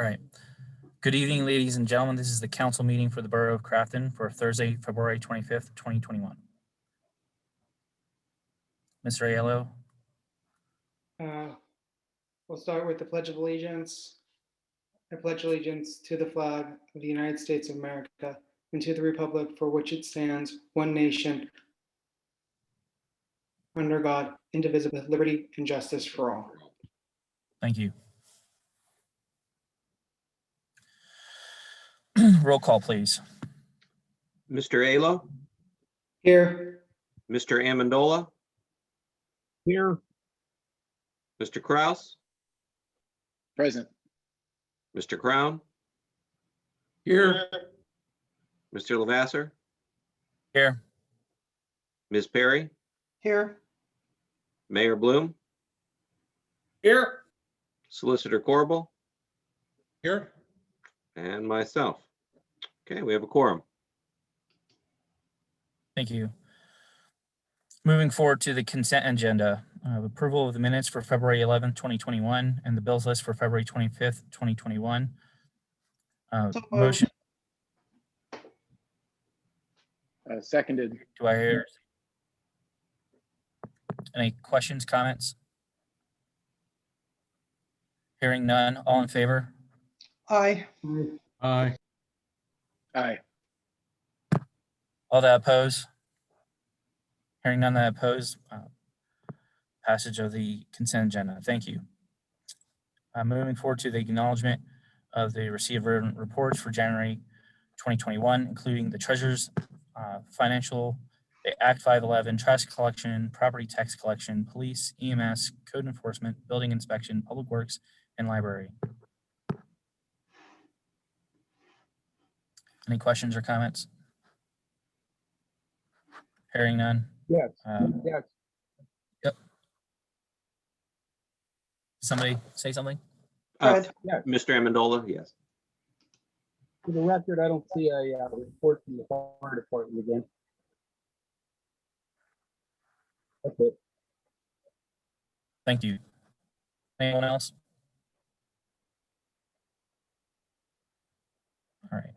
All right. Good evening, ladies and gentlemen. This is the council meeting for the Borough of Crafton for Thursday, February 25th, 2021. Mr. Aiello. We'll start with the Pledge of Allegiance. I pledge allegiance to the flag of the United States of America and to the republic for which it stands, one nation, under God, indivisible, with liberty and justice for all. Thank you. Roll call, please. Mr. Aiello, Here. Mr. Amendola, Here. Mr. Kraus, Present. Mr. Crown, Here. Mr. Lavasser, Here. Ms. Perry, Here. Mayor Bloom, Here. Solicitor Corbel, Here. and myself. Okay, we have a quorum. Thank you. Moving forward to the consent agenda, approval of the minutes for February 11th, 2021, and the bills list for February 25th, 2021. Motion. Seconded. Do I hear any questions, comments? Hearing none. All in favor? Aye. Aye. Aye. All that oppose? Hearing none that oppose, passage of the consent agenda. Thank you. Moving forward to the acknowledgement of the receipt of written reports for January 2021, including the treasurer's financial, the Act 511, trash collection, property tax collection, police, EMS, code enforcement, building inspection, public works, and library. Any questions or comments? Hearing none. Yes. Yes. Yep. Somebody say something? Fred. Mr. Amendola, yes. For the record, I don't see a report from the fire department again. That's it. Thank you. Anyone else? All right.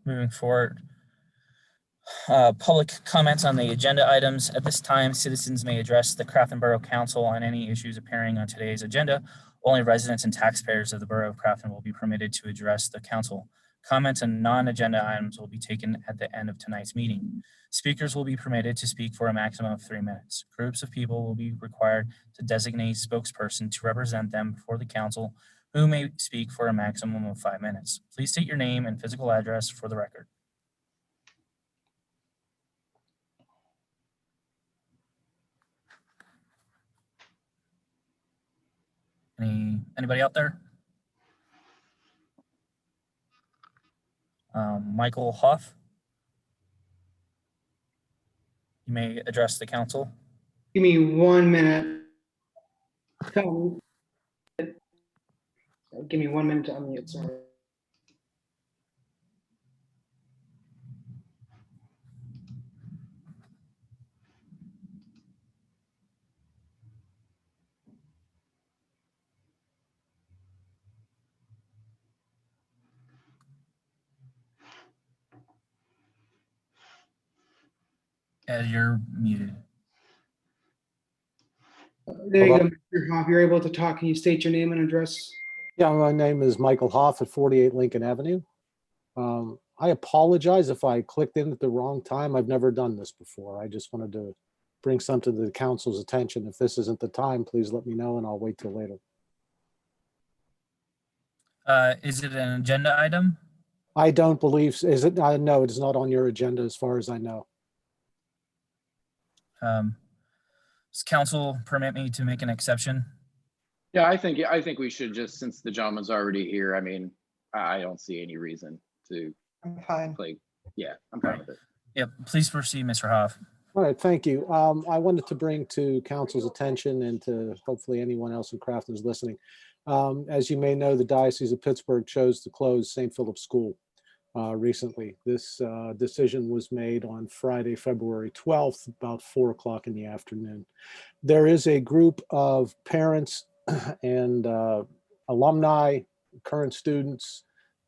Moving forward, public comments on the agenda items. At this time, citizens may address the Crafton Borough Council on any issues appearing on today's agenda. Only residents and taxpayers of the Borough of Crafton will be permitted to address the council. Comments on non-agenda items will be taken at the end of tonight's meeting. Speakers will be permitted to speak for a maximum of 3 minutes. Groups of people will be required to designate a spokesperson to represent them before the council, who may speak for a maximum of 5 minutes. Please state your name and physical address for the record. Anybody out there? Michael Hoff. You may address the council. Give me 1 minute. Give me 1 minute to unmute, sorry. You're muted. There you go, Mr. Hoff. You're able to talk. Can you state your name and address? Yeah, my name is Michael Hoff at 48 Lincoln Avenue. I apologize if I clicked in at the wrong time. I've never done this before. I just wanted to bring something to the council's attention. If this isn't the time, please let me know and I'll wait till later. Is it an agenda item? I don't believe, is it? No, it is not on your agenda as far as I know. Does council permit me to make an exception? Yeah, I think we should just, since the gentleman's already here, I mean, I don't see any reason to I'm fine. play. Yeah, I'm fine with it. Yep, please proceed, Mr. Hoff. All right, thank you. I wanted to bring to council's attention and to hopefully anyone else in Crafton is listening. As you may know, the Diocese of Pittsburgh chose to close St. Philip's School recently. This decision was made on Friday, February 12th, about 4 o'clock in the afternoon. There is a group of parents and alumni, current students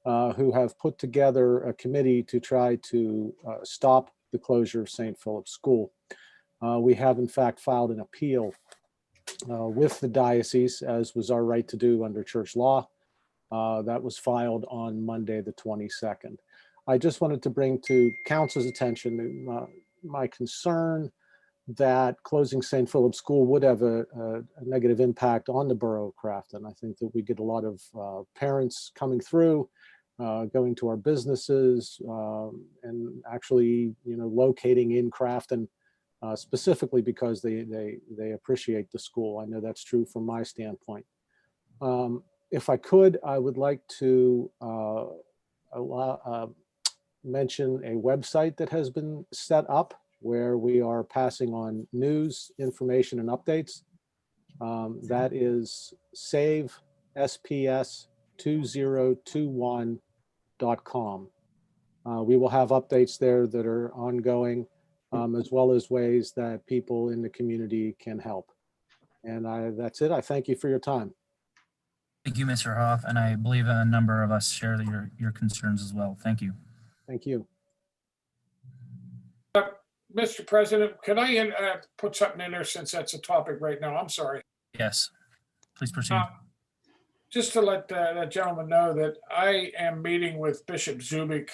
who have put together a committee to try to stop the closure of St. Philip's School. We have in fact filed an appeal with the diocese, as was our right to do under church law. That was filed on Monday, the 22nd. I just wanted to bring to council's attention my concern that closing St. Philip's School would have a negative impact on the borough of Crafton. I think that we get a lot of parents coming through, going to our businesses, and actually, locating in Crafton specifically because they appreciate the school. I know that's true from my standpoint. If I could, I would like to mention a website that has been set up where we are passing on news, information, and updates. That is savesps2021.com. We will have updates there that are ongoing, as well as ways that people in the community can help. And that's it. I thank you for your time. Thank you, Mr. Hoff, and I believe a number of us share your concerns as well. Thank you. Thank you. Mr. President, can I put something in there since that's a topic right now? I'm sorry. Yes, please proceed. Just to let that gentleman know that I am meeting with Bishop Zubik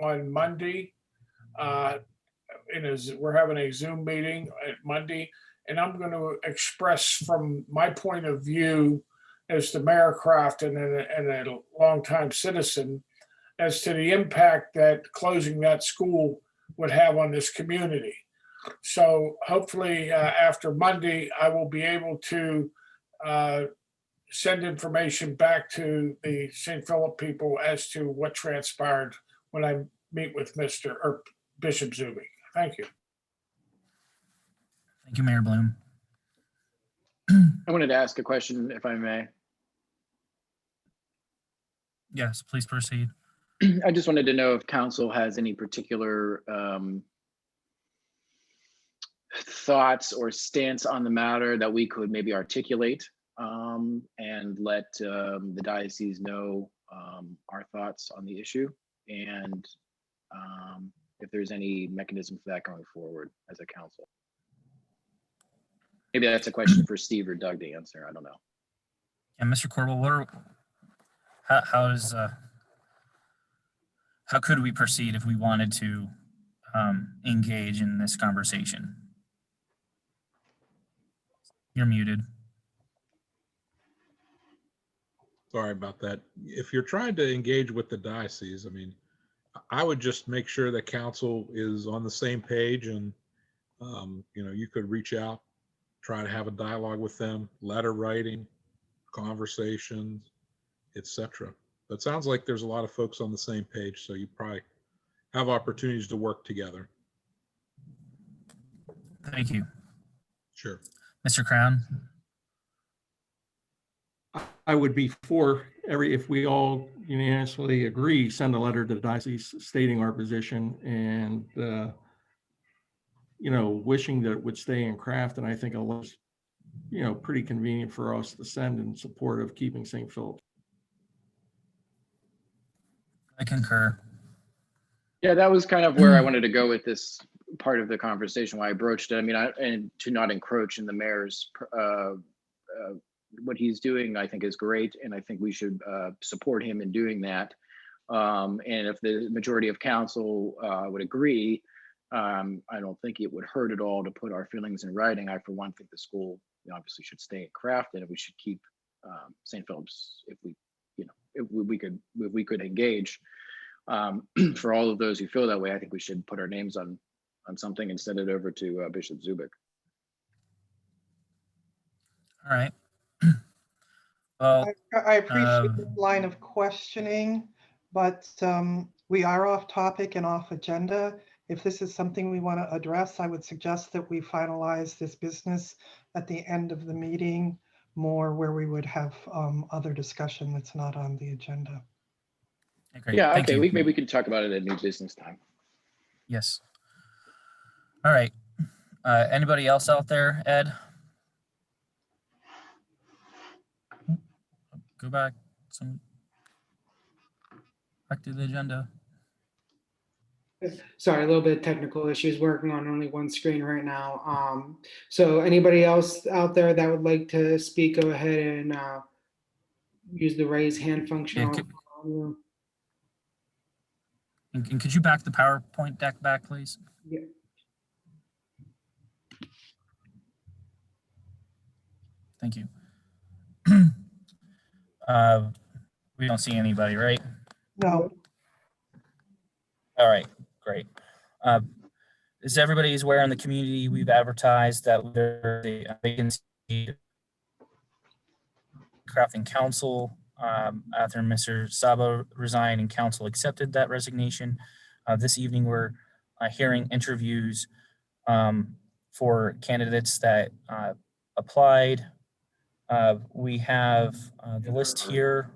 on Monday. We're having a Zoom meeting at Monday, and I'm going to express from my point of view as the mayor of Crafton and a longtime citizen as to the impact that closing that school would have on this community. So hopefully after Monday, I will be able to send information back to the St. Philip people as to what transpired when I meet with Bishop Zubik. Thank you. Thank you, Mayor Bloom. I wanted to ask a question, if I may. Yes, please proceed. I just wanted to know if council has any particular thoughts or stance on the matter that we could maybe articulate and let the diocese know our thoughts on the issue, and if there's any mechanism for that going forward as a council. Maybe that's a question for Steve or Doug to answer. I don't know. And Mr. Corbel, how could we proceed if we wanted to engage in this conversation? You're muted. Sorry about that. If you're trying to engage with the diocese, I would just make sure that council is on the same page, and you could reach out, try to have a dialogue with them, letter writing, conversations, etc. But it sounds like there's a lot of folks on the same page, so you probably have opportunities to work together. Thank you. Sure. Mr. Crown? I would be for if we all unanimously agree, send a letter to the diocese stating our position and, wishing that it would stay in Crafton. I think it's, pretty convenient for us to send in support of keeping St. Philip. I concur. Yeah, that was kind of where I wanted to go with this part of the conversation, why I broached it. And to not encroach in the mayor's, what he's doing, I think is great. And I think we should support him in doing that. And if the majority of council would agree, I don't think it would hurt at all to put our feelings in writing. I, for one, think the school obviously should stay in Crafton, and we should keep St. Philip's if we could engage. For all of those who feel that way, I think we should put our names on something and send it over to Bishop Zubik. All right. Well, I appreciate the line of questioning, but we are off topic and off agenda. If this is something we want to address, I would suggest that we finalize this business at the end of the meeting, more where we would have other discussion that's not on the agenda. great. Yeah, Thank okay, you. maybe we can talk about it at new business time. Yes. All right. Anybody else out there, Ed? go back back to the agenda. Sorry, a little bit of technical issues, working on only one screen right now. So anybody else out there that would like to speak, go ahead and use the raise hand function. Yeah, and could you back the PowerPoint deck back, please? Yeah. Thank you. We don't see anybody, right? No, All right, great. As everybody is aware in the community, we've advertised that there's a vacancy Crafton Council after Mr. Sabo resigned and council accepted that resignation. This evening, we're hearing interviews for candidates that applied. We have the list here.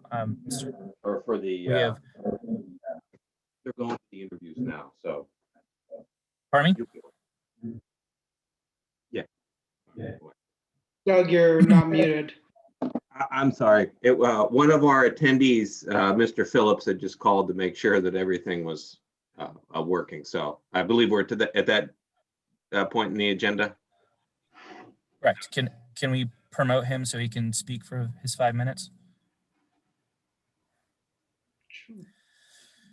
Or for the, We have, they're going to the interviews now, so. pardon me? Yeah. Doug, you're not muted. I'm sorry. One of our attendees, Mr. Phillips, had just called to make sure that everything was working. So I believe we're at that point in the agenda. Correct. Can we promote him so he can speak for his 5 minutes?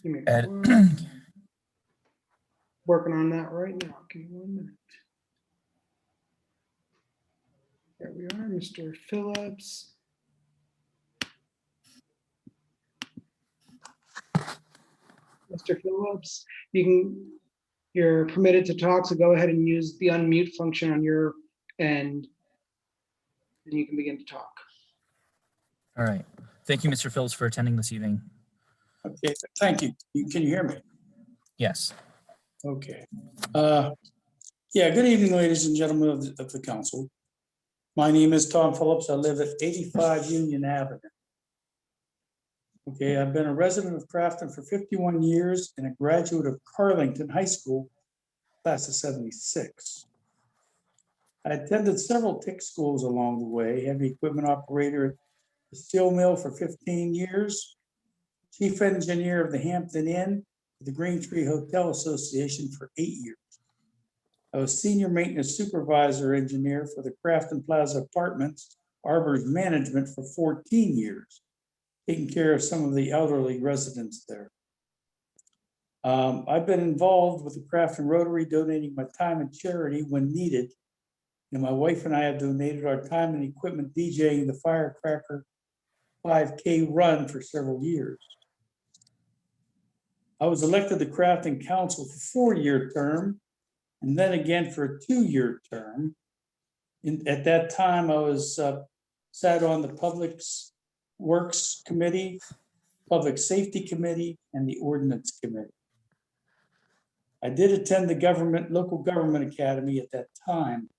Give me Ed. one- Working on that right now. Give me 1 minute. There we are, Mr. Phillips. Mr. Phillips, you're permitted to talk, so go ahead and use the unmute function on your end, and you can begin to talk. All right. Thank you, Mr. Phillips, for attending this evening. Okay, thank you. Can you hear me? Yes. Okay. Yeah, good evening, ladies and gentlemen of the council. My name is Tom Phillips. I live at 85 Union Avenue. Okay, I've been a resident of Crafton for 51 years and a graduate of Carlington High School, class of 76. I attended several TIC schools along the way, heavy equipment operator at the steel mill for 15 years, chief engineer of the Hampton Inn, the Green Tree Hotel Association for 8 years. I was senior maintenance supervisor engineer for the Crafton Plaza Apartments, Arbors Management for 14 years, taking care of some of the elderly residents there. I've been involved with the Crafton Rotary, donating my time and charity when needed. And my wife and I have donated our time and equipment DJing the Firecracker 5K run for several years. I was elected to Crafton Council for a 4-year term, and then again for a 2-year term. At that time, I was sat on the Public Works Committee, Public Safety Committee, and the Ordinance Committee. I did attend the local government academy at that time.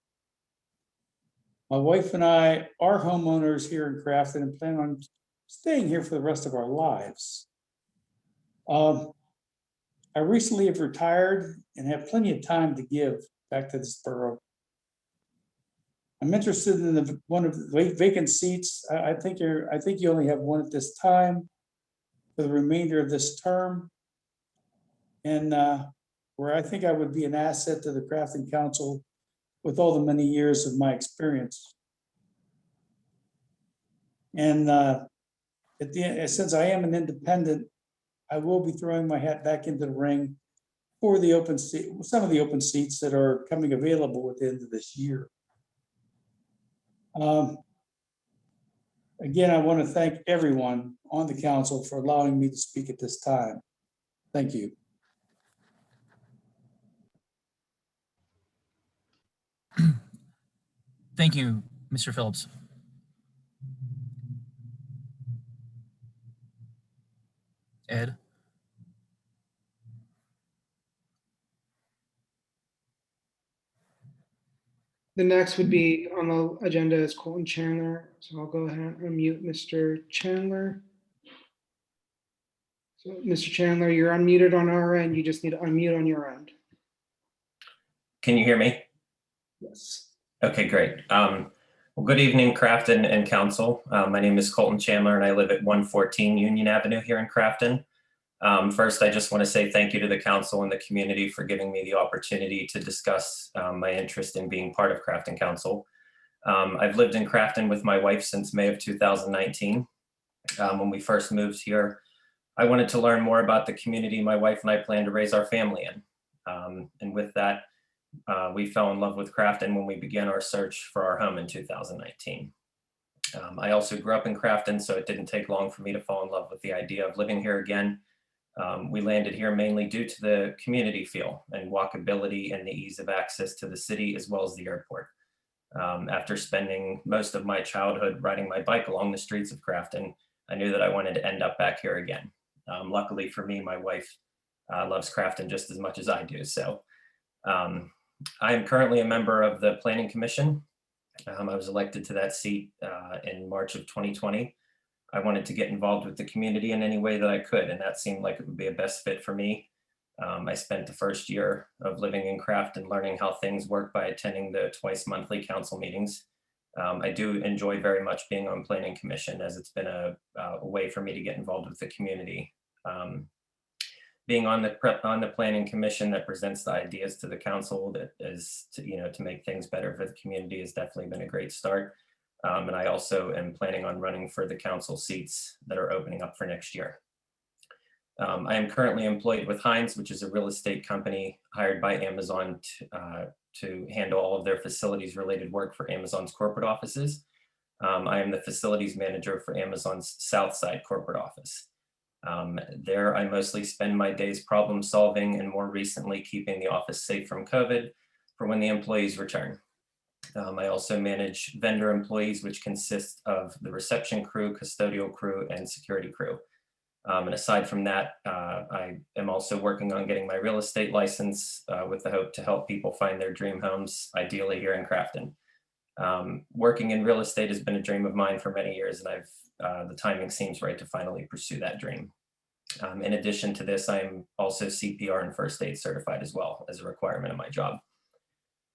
My wife and I are homeowners here in Crafton and plan on staying here for the rest of our lives. I recently have retired and have plenty of time to give back to this borough. I'm interested in one of the vacant seats. I think you only have one at this time for the remainder of this term. And where I think I would be an asset to the Crafton Council with all the many years of my experience. And since I am an independent, I will be throwing my hat back into the ring for the open seat, some of the open seats that are coming available at the end of this year. Again, I want to thank everyone on the council for allowing me to speak at this time. Thank you. Thank you, Mr. Phillips. Ed? The next would be on the agenda is Colton Chandler. So I'll go ahead and unmute Mr. Chandler. So Mr. Chandler, you're unmuted on our end. You just need to unmute on your end. Can you hear me? Yes. Okay, great. Well, good evening, Crafton and Council. My name is Colton Chandler, and I live at 114 Union Avenue here in Crafton. First, I just want to say thank you to the council and the community for giving me the opportunity to discuss my interest in being part of Crafton Council. I've lived in Crafton with my wife since May of 2019. When we first moved here, I wanted to learn more about the community my wife and I plan to raise our family in. And with that, we fell in love with Crafton when we began our search for our home in 2019. I also grew up in Crafton, so it didn't take long for me to fall in love with the idea of living here again. We landed here mainly due to the community feel and walkability and the ease of access to the city as well as the airport. After spending most of my childhood riding my bike along the streets of Crafton, I knew that I wanted to end up back here again. Luckily for me, my wife loves Crafton just as much as I do. So I am currently a member of the Planning Commission. I was elected to that seat in March of 2020. I wanted to get involved with the community in any way that I could, and that seemed like it would be a best fit for me. I spent the first year of living in Crafton learning how things work by attending the twice monthly council meetings. I do enjoy very much being on Planning Commission, as it's been a way for me to get involved with the community. Being on the Planning Commission that presents the ideas to the council that is to make things better for the community has definitely been a great start. And I also am planning on running for the council seats that are opening up for next year. I am currently employed with Hines, which is a real estate company hired by Amazon to handle all of their facilities related work for Amazon's corporate offices. I am the facilities manager for Amazon's Southside corporate office. There, I mostly spend my days problem solving and more recently keeping the office safe from COVID for when the employees return. I also manage vendor employees, which consist of the reception crew, custodial crew, and security crew. And aside from that, I am also working on getting my real estate license with the hope to help people find their dream homes, ideally here in Crafton. Working in real estate has been a dream of mine for many years, and the timing seems right to finally pursue that dream. In addition to this, I am also CPR and first aid certified as well as a requirement of my job.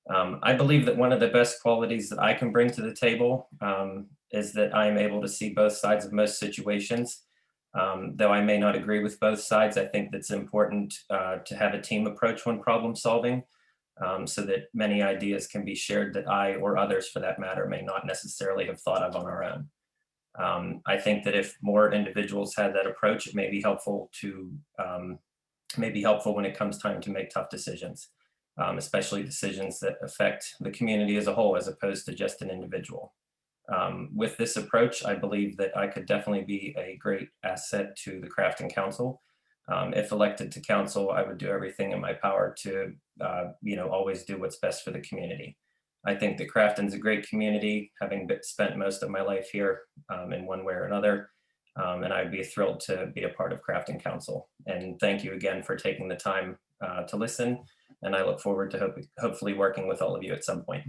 I believe that one of the best qualities that I can bring to the table is that I am able to see both sides of most situations. Though I may not agree with both sides, I think that's important to have a team approach when problem solving so that many ideas can be shared that I or others for that matter may not necessarily have thought of on our own. I think that if more individuals had that approach, it may be helpful when it comes time to make tough decisions, especially decisions that affect the community as a whole as opposed to just an individual. With this approach, I believe that I could definitely be a great asset to the Crafton Council. If elected to council, I would do everything in my power to, always do what's best for the community. I think that Crafton's a great community, having spent most of my life here in one way or another, and I'd be thrilled to be a part of Crafton Council. And thank you again for taking the time to listen, and I look forward to hopefully working with all of you at some point.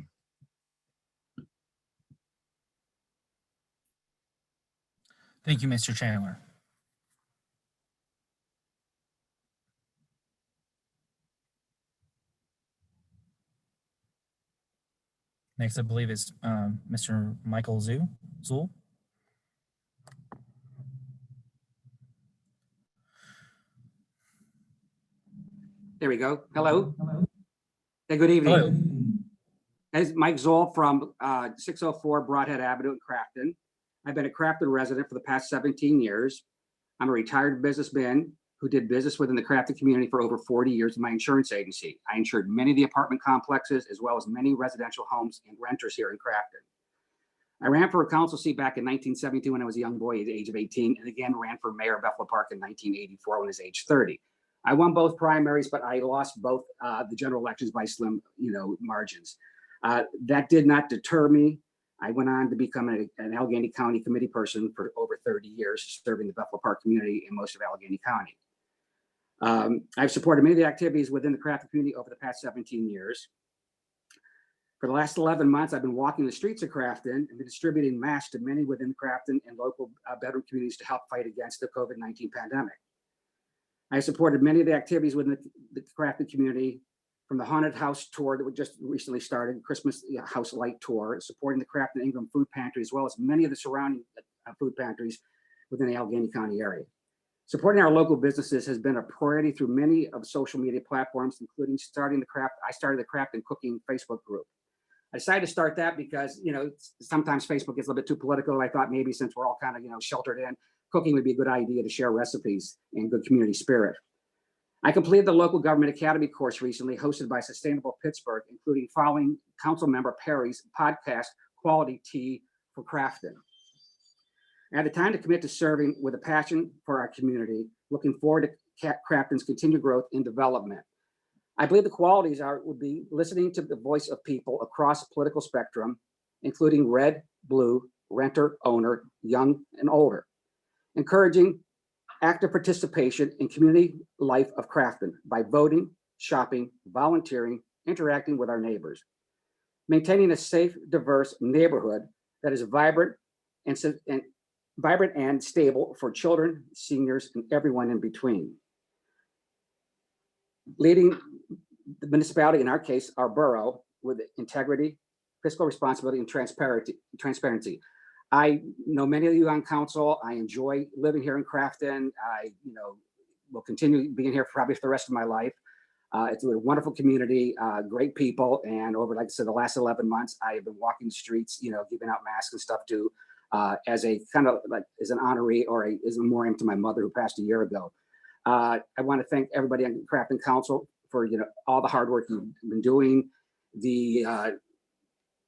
Thank you, Mr. Chandler. Next, I believe is Mr. Michael Zool. There we go. Hello. Hey, good evening. Hello. This is Mike Zoll from 604 Broadhead Avenue in Crafton. I've been a Crafton resident for the past 17 years. I'm a retired businessman who did business within the Crafton community for over 40 years in my insurance agency. I insured many of the apartment complexes as well as many residential homes and renters here in Crafton. I ran for a council seat back in 1972 when I was a young boy at the age of 18, and again ran for mayor of Buffalo Park in 1984 when I was age 30. I won both primaries, but I lost both the general elections by slim, margins. That did not deter me. I went on to become an Allegheny County committee person for over 30 years, serving the Buffalo Park community and most of Allegheny County. I've supported many of the activities within the Crafton community over the past 17 years. For the last 11 months, I've been walking the streets of Crafton and been distributing masks to many within Crafton and local bedroom communities to help fight against the COVID-19 pandemic. I supported many of the activities within the Crafton community from the haunted house tour that we just recently started, Christmas house light tour, supporting the Crafton Ingram food pantry, as well as many of the surrounding food pantries within the Allegheny County area. Supporting our local businesses has been a priority through many of the social media platforms, including I started the Crafton Cooking Facebook group. I decided to start that because, sometimes Facebook gets a little bit too political. I thought maybe since we're all kind of, sheltered in, cooking would be a good idea to share recipes and good community spirit. I completed the local government academy course recently, hosted by Sustainable Pittsburgh, including following council member Perry's podcast, Quality Tea for Crafton. I had the time to commit to serving with a passion for our community, looking forward to Crafton's continued growth and development. I believe the qualities would be listening to the voice of people across the political spectrum, including red, blue, renter, owner, young, and older. Encouraging active participation in community life of Crafton by voting, shopping, volunteering, interacting with our neighbors. Maintaining a safe, diverse neighborhood that is vibrant and stable for children, seniors, and everyone in between. Leading the municipality, in our case, our borough, with integrity, fiscal responsibility, and transparency. I know many of you on council. I enjoy living here in Crafton. I, will continue being here probably for the rest of my life. It's a wonderful community, great people, and over, like I said, the last 11 months, I have been walking the streets, giving out masks and stuff too, as a kind of like as an honoree or as a memoriam to my mother who passed a year ago. I want to thank everybody on Crafton Council for all the hard work you've been doing. The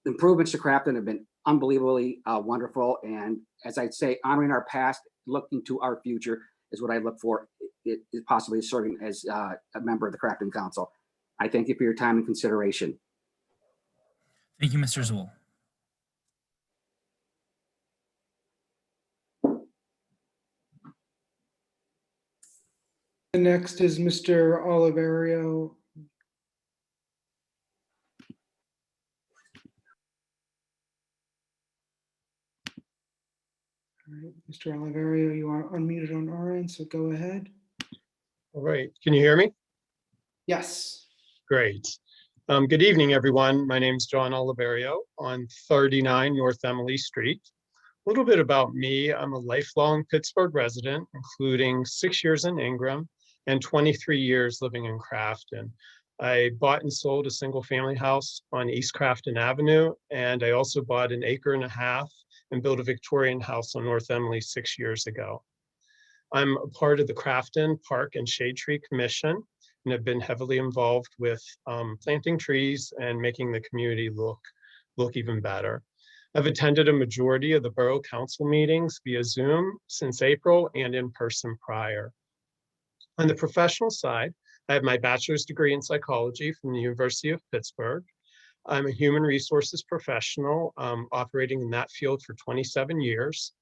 improvements to Crafton have been unbelievably wonderful, and as I'd say, honoring our past, looking to our future is what I look for. It is possibly serving as a member of the Crafton Council. I thank you for your time and consideration. Thank you, Mr. Zool. The next is Mr. Oliverio. All right, Mr. Oliverio, you are unmuted on our end, so go ahead. All right, can you hear me? Yes. Great. Good evening, everyone. My name is John Oliverio on 39 North Emily Street. A little bit about me. I'm a lifelong Pittsburgh resident, including 6 years in Ingram and 23 years living in Crafton. I bought and sold a single family house on East Crafton Avenue, and I also bought an 1.5 acres and built a Victorian house on North Emily 6 years ago. I'm a part of the Crafton Park and Shade Tree Commission and have been heavily involved with planting trees and making the community look even better. I've attended a majority of the Borough Council meetings via Zoom since April and in person prior. On the professional side, I have my bachelor's degree in psychology from the University of Pittsburgh. I'm a human resources professional operating in that field for 27 years.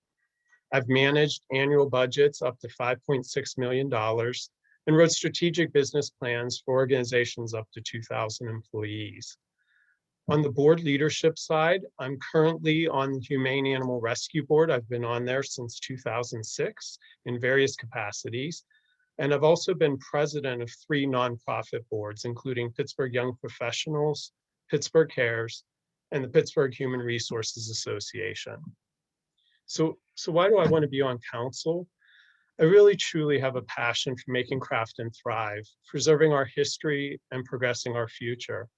I've managed annual budgets up to $5.6 million and wrote strategic business plans for organizations up to 2,000 employees. On the board leadership side, I'm currently on the Humane Animal Rescue Board. I've been on there since 2006 in various capacities. And I've also been president of 3 nonprofit boards, including Pittsburgh Young Professionals, Pittsburgh Cares, and the Pittsburgh Human Resources Association. So why do I want to be on council? I really truly have a passion for making Crafton thrive, preserving our history and progressing our future.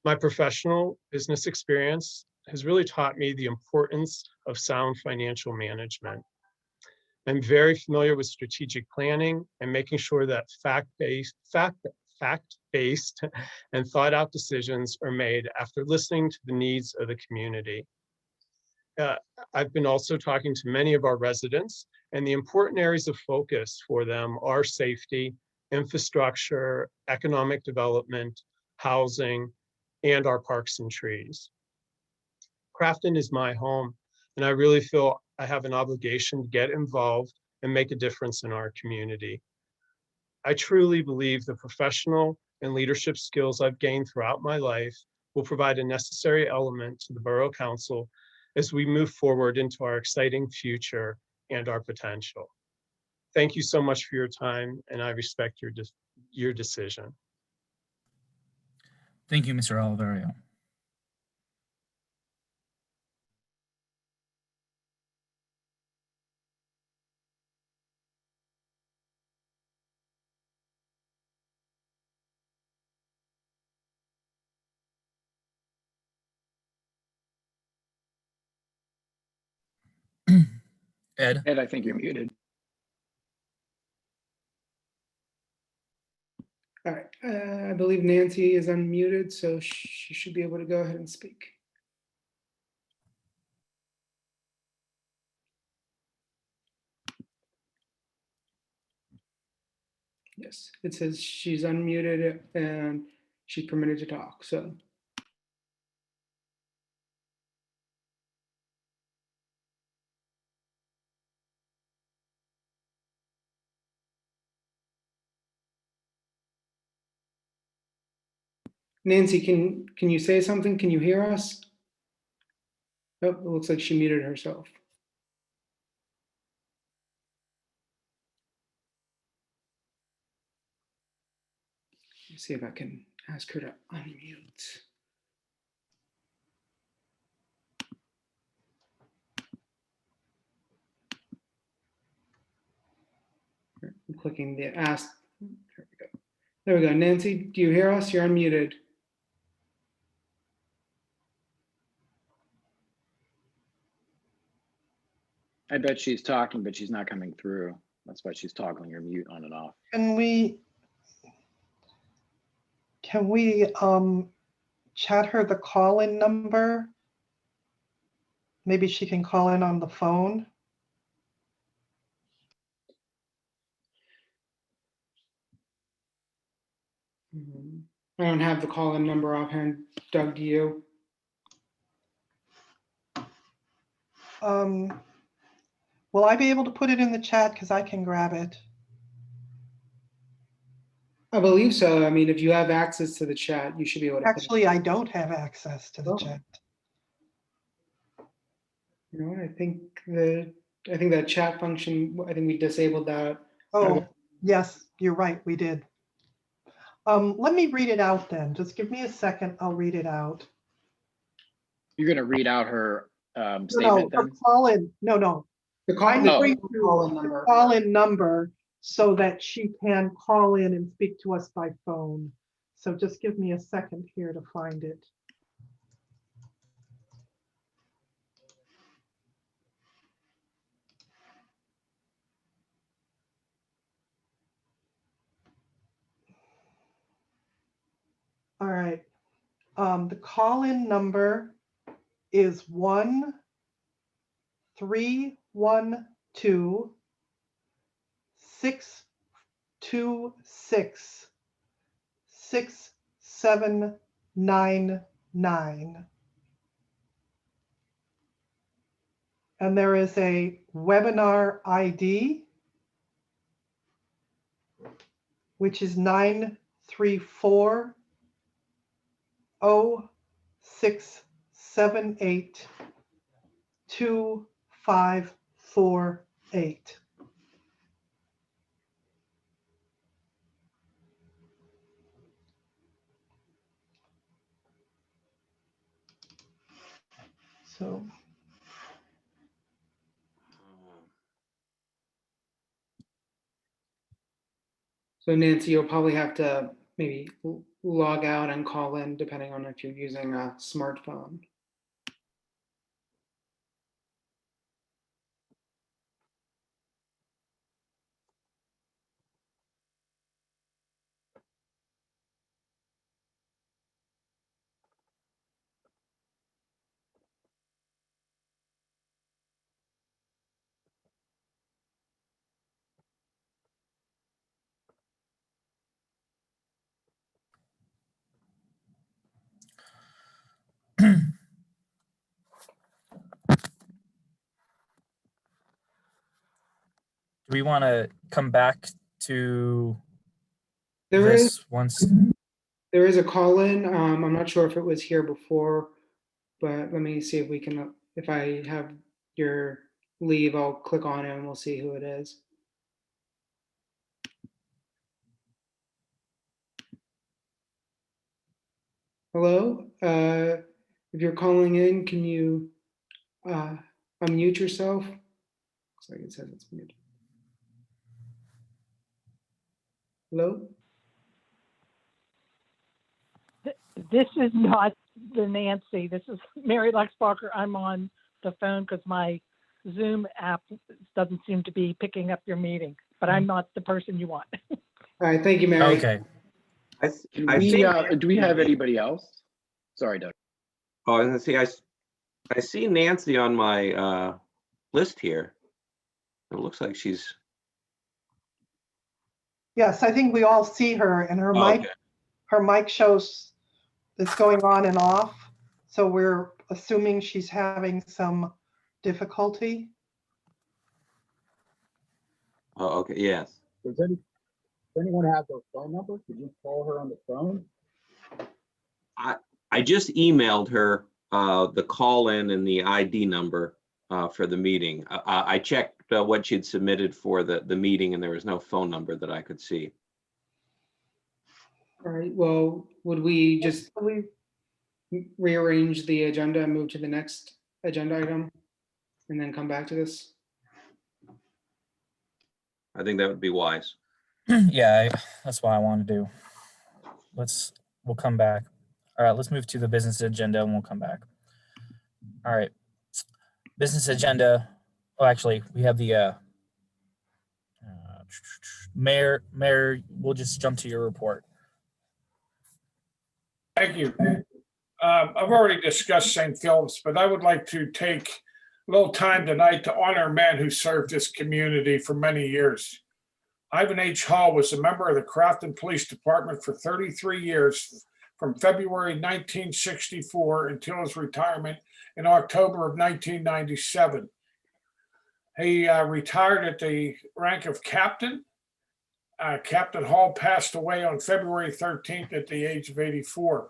My professional business experience has really taught me the importance of sound financial management. I'm very familiar with strategic planning and making sure that fact-based and thought-out decisions are made after listening to the needs of the community. I've been also talking to many of our residents, and the important areas of focus for them are safety, infrastructure, economic development, housing, and our parks and trees. Crafton is my home, and I really feel I have an obligation to get involved and make a difference in our community. I truly believe the professional and leadership skills I've gained throughout my life will provide a necessary element to the Borough Council as we move forward into our exciting future and our potential. Thank you so much for your time, and I respect your decision. Thank you, Mr. Oliverio. Ed? Ed, I think you're muted. All right, I believe Nancy is unmuted, so she should be able to go ahead and speak. Yes, it says she's unmuted and she's permitted to talk, so. Nancy, can you say something? Can you hear us? Oh, it looks like she muted herself. Let's see if I can ask her to unmute. I'm clicking the ask. There we go. There we go. Nancy, do you hear us? You're unmuted. I bet she's talking, but she's not coming through. That's why she's toggling her mute on and off. Can we chat her the call-in number? Maybe she can call in on the phone. I don't have the call-in number offhand. Doug, do you? Will I be able to put it in the chat? Because I can grab it. I believe so. I mean, if you have access to the chat, you should be able to. Actually, I don't have access to the chat. You know what? I think that chat function, I think we disabled that. Oh, yes, you're right. We did. Let me read it out then. Just give me a second. I'll read it out. You're going to read out her statement No, then? her call-in. No. The I'm going to call-in number. Call-in number so that she can call in and speak to us by phone. So just give me a second here to find it. All right. The call-in number is 1-312-626-6799. And there is a webinar ID, which is 934-0678-2548. So Nancy, you'll probably have to maybe log out and call in depending on if you're using a smartphone. Do we want to come back to There this once? There is a call-in. I'm not sure if it was here before, but let me see if we can, if I have your leave, I'll click on it and we'll see who it is. Hello? If you're calling in, can you unmute yourself? Looks like it says it's muted. Hello? This is not the Nancy. This is Mary Lexbacher. I'm on the phone because my Zoom app doesn't seem to be picking up your meeting, but I'm not the person you want. All right, thank you, Mary. Okay. Do we have anybody else? Sorry, Doug. Oh, and see, I see Nancy on my list here. It looks like she's. Yes, I think we all see her and her Oh, mic, her mic shows it's going on and off. So we're assuming she's having some difficulty. Oh, okay. Yes. Does anyone have her phone number? Could you call her on the phone? I just emailed her the call in and the ID number for the meeting. I checked what she'd submitted for the meeting, and there was no phone number that I could see. All right, well, would we just rearrange the agenda and move to the next agenda item and then come back to this? I think that would be wise. Yeah, that's what I want to do. We'll come back. All right, let's move to the business agenda and we'll come back. All right. Business agenda. Oh, actually, we have the Mayor, we'll just jump to your report. Thank you. I've already discussed St. Philip's, but I would like to take a little time tonight to honor a man who served this community for many years. Ivan H. Hall was a member of the Crafton Police Department for 33 years, from February 1964 until his retirement in October of 1997. He retired at the rank of captain. Captain Hall passed away on February 13th at the age of 84.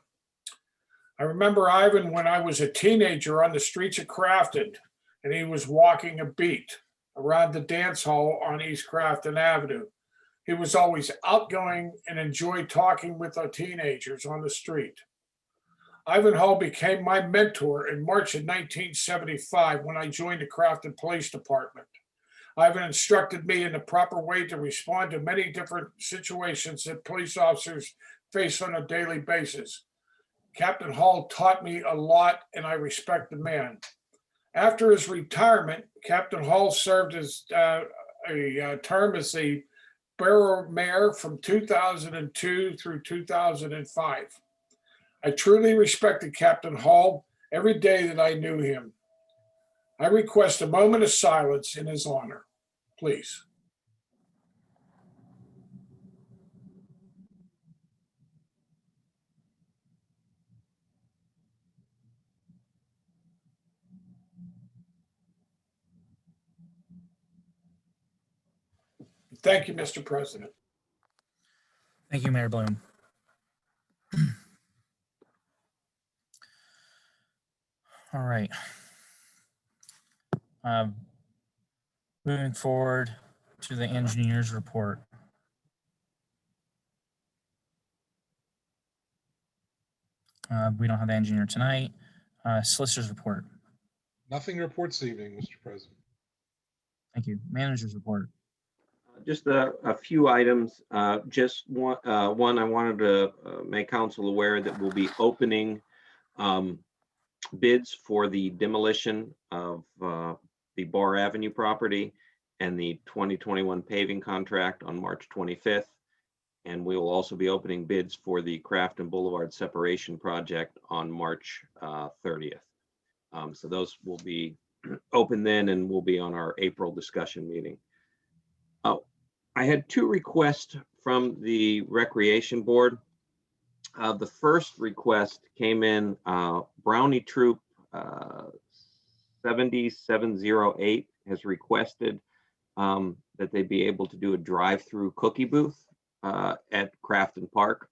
I remember Ivan when I was a teenager on the streets of Crafton, and he was walking a beat around the dance hall on East Crafton Avenue. He was always outgoing and enjoyed talking with the teenagers on the street. Ivan Hall became my mentor in March of 1975 when I joined the Crafton Police Department. Ivan instructed me in the proper way to respond to many different situations that police officers face on a daily basis. Captain Hall taught me a lot, and I respect the man. After his retirement, Captain Hall served as a term as the Borough Mayor from 2002 through 2005. I truly respected Captain Hall every day that I knew him. I request a moment of silence in his honor, please. Thank you, Mr. President. Thank you, Mayor Bloom. All right. Moving forward to the engineer's report. We don't have the engineer tonight. Solicitor's report. Nothing to report this evening, Mr. President. Thank you. Manager's report. Just a few items. Just one I wanted to make council aware that we'll be opening bids for the demolition of the Borough Avenue property and the 2021 paving contract on March 25th. And we will also be opening bids for the Crafton Boulevard separation project on March 30th. So those will be open then and will be on our April discussion meeting. I had two requests from the Recreation Board. The first request came in Brownie Troop 7708 has requested that they be able to do a drive-through cookie booth at Crafton Park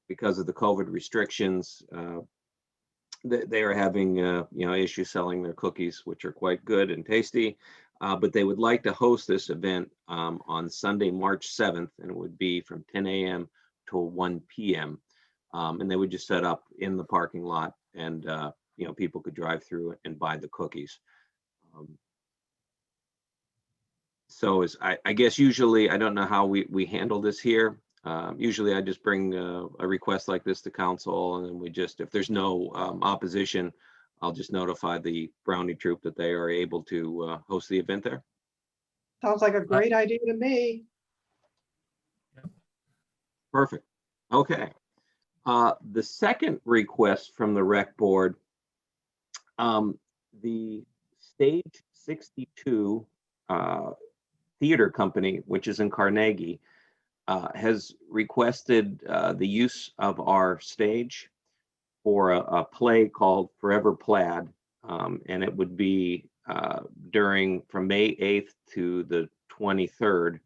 because of the COVID restrictions. They are having issues selling their cookies, which are quite good and tasty. But they would like to host this event on Sunday, March 7th, and it would be from 10 a.m. to 1 p.m. And they would just set up in the parking lot, and people could drive through and buy the cookies. So I guess usually, I don't know how we handle this here. Usually I just bring a request like this to council, and then we just, if there's no opposition, I'll just notify the Brownie Troop that they are able to host the event there. Sounds like a great idea to me. Perfect. Okay. The second request from the rec board, the Stage 62 theater company, which is in Carnegie, has requested the use of our stage for a play called Forever Plaid. And it would be from May 8th to the 23rd.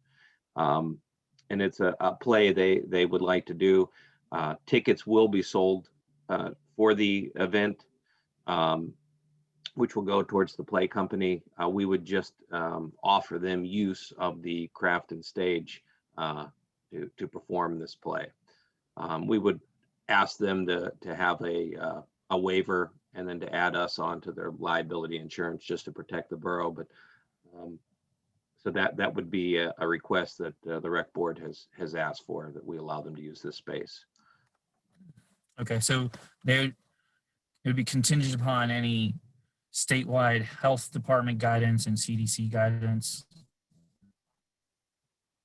And it's a play they would like to do. Tickets will be sold for the event, which will go towards the play company. We would just offer them use of the Crafton stage to perform this play. We would ask them to have a waiver, and then to add us onto their liability insurance just to protect the borough. But so that would be a request that the rec board has asked for, that we allow them to use this space. Okay, so it would be contingent upon any statewide health department guidance and CDC guidance.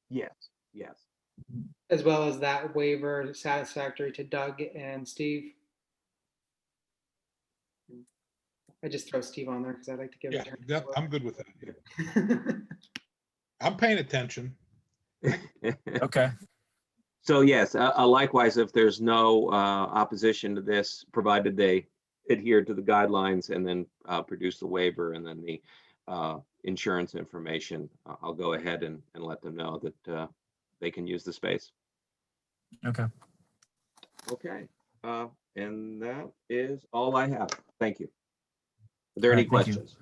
Yes. As well as that waiver satisfactory to Doug and Steve. I just throw Steve on there because I like to give Yeah, it. that, I'm good with that. I'm paying attention. Okay. So yes, likewise, if there's no opposition to this, provided they adhere to the guidelines and then produce the waiver and then the insurance information, I'll go ahead and let them know that they can use the space. Okay. Okay. And that is all I have. Thank you. Are there any All right, thank you. questions?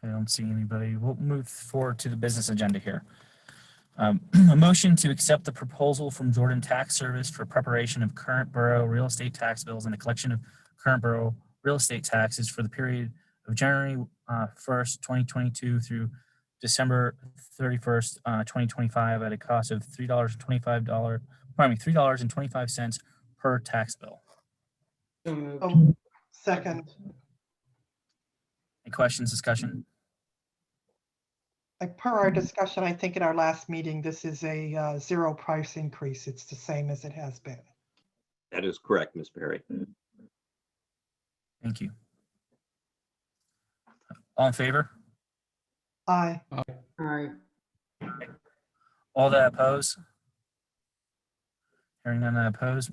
I don't see anybody. We'll move forward to the business agenda here. A motion to accept the proposal from Jordan Tax Service for preparation of current borough real estate tax bills and the collection of current borough real estate taxes for the period of January 1st, 2022 through December 31st, 2025 at a cost of $3.25 per tax bill. So moved. Oh, second, Any questions, discussion? like per our discussion, I think in our last meeting, this is a zero price increase. It's the same as it has been. That is correct, Ms. Perry. Thank you. All in favor? Aye. Aye. All that oppose? Hearing none that oppose,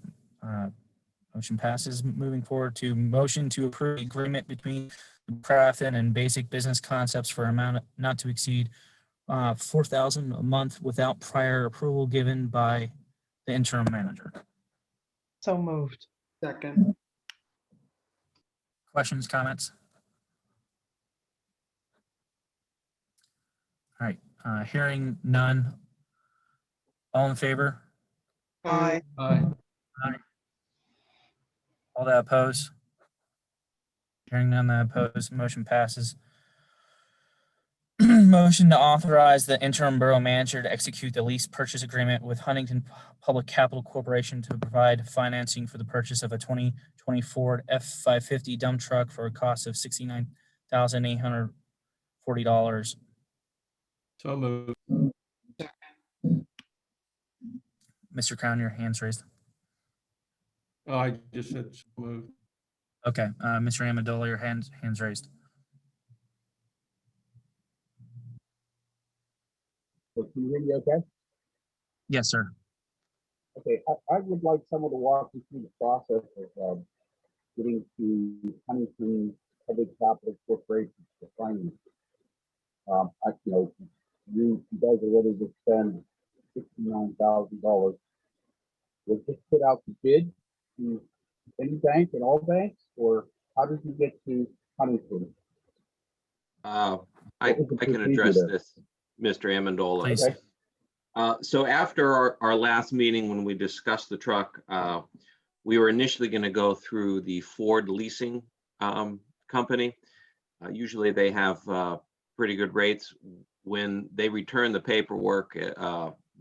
motion passes. Moving forward to motion to approve the agreement between Crafton and Basic Business Concepts for amount not to exceed $4,000 a month without prior approval given by the interim manager. So moved. Second. Questions, comments? All right, hearing none. All in favor? Aye. Aye. All that oppose? Hearing none that oppose, motion passes. Motion to authorize the interim borough manager to execute the lease purchase agreement with Huntington Public Capital Corporation to provide financing for the purchase of a 2020 Ford F-550 dump truck for a cost of $69,840. So moved. Mr. Crown, your hand's raised. Oh, I just said so moved. Okay, Mr. Amendola, your hand's raised. Can you hear me okay? Yes, sir. Okay, I would like someone to walk you through the process of getting to Huntington Public Capital Corporation for finance. You guys are ready to spend $69,000. Was this put out to bid to any bank and all banks, or how did you get to Huntington? I can address this, Mr. Amendola. Please. So after our last meeting, when we discussed the truck, we were initially going to go through the Ford leasing company. Usually they have pretty good rates. When they returned the paperwork,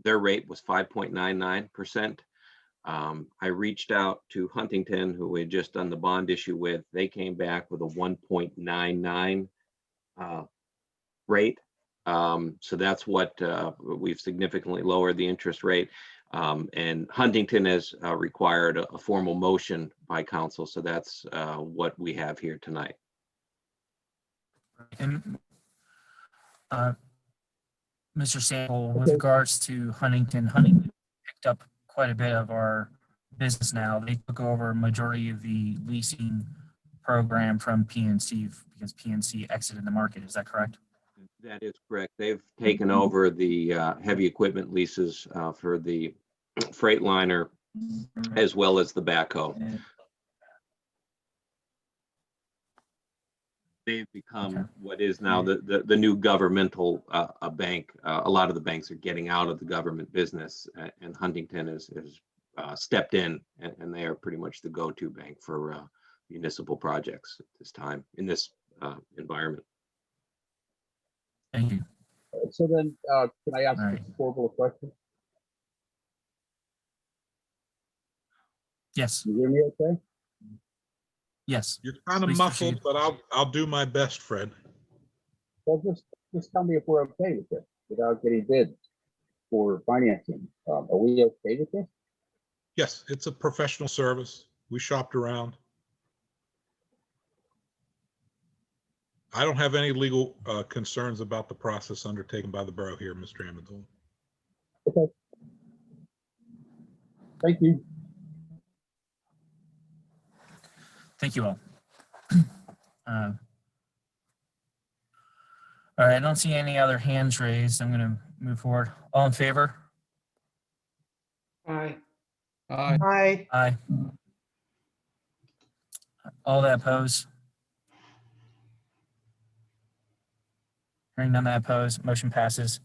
their rate was 5.99%. I reached out to Huntington, who we had just done the bond issue with. They came back with a 1.99 rate. So that's what we've significantly lowered the interest rate. And Huntington has required a formal motion by council. So that's what we have here tonight. And Mr. Sample, with regards to Huntington picked up quite a bit of our business now. They took over a majority of the leasing program from PNC because PNC exited the market. Is that correct? That is correct. They've taken over the heavy equipment leases for the Freightliner as well as the backhoe. They've become what is now the new governmental bank. A lot of the banks are getting out of the government business, and Huntington has stepped in, and they are pretty much the go-to bank for municipal projects at this time in this environment. Thank you. So then, can I ask Mr. Corbel a question? Yes. You hear me okay? Yes. You're kind of Please muffled, proceed. but I'll do my best, Fred. Well, just tell me if we're okay with this without getting bids for financing. Are we okay with this? Yes, it's a professional service. We shopped around. I don't have any legal concerns about the process undertaken by the borough here, Mr. Amador. Okay. Thank you. Thank you all. All right, I don't see any other hands raised. I'm going to move forward. All in favor? Aye. Aye. Aye. All that oppose? Hearing none that oppose, motion passes.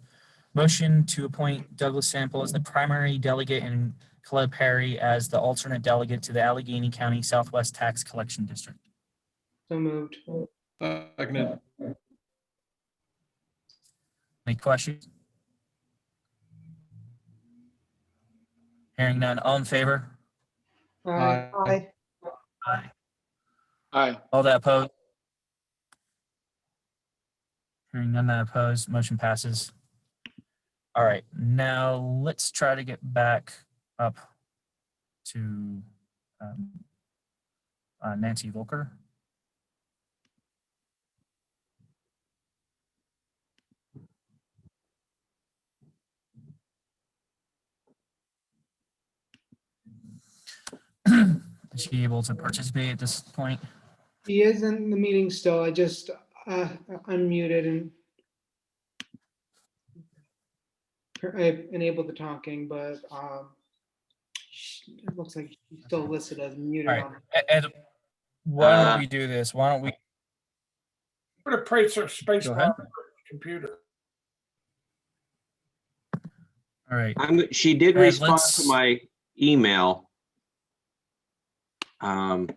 Motion to appoint Douglas Sample as the primary delegate and Caleb Perry as the alternate delegate to the Allegheny County Southwest Tax Collection District. So moved. Seconded. Any questions? Hearing none, all in favor? Aye. Aye. Aye. Aye. All that opposed? Hearing none that opposed, motion passes. All right, now let's try to get back up to Nancy Volker. Is she able to participate at this point? He is in the meeting still. I just unmuted and I enabled the talking, but it looks like she's still listed as muted. All right, Ed, why don't we do this? Why don't we? Put a price or space Go bar ahead. on the computer. All right. She did respond let's- to my email. I'm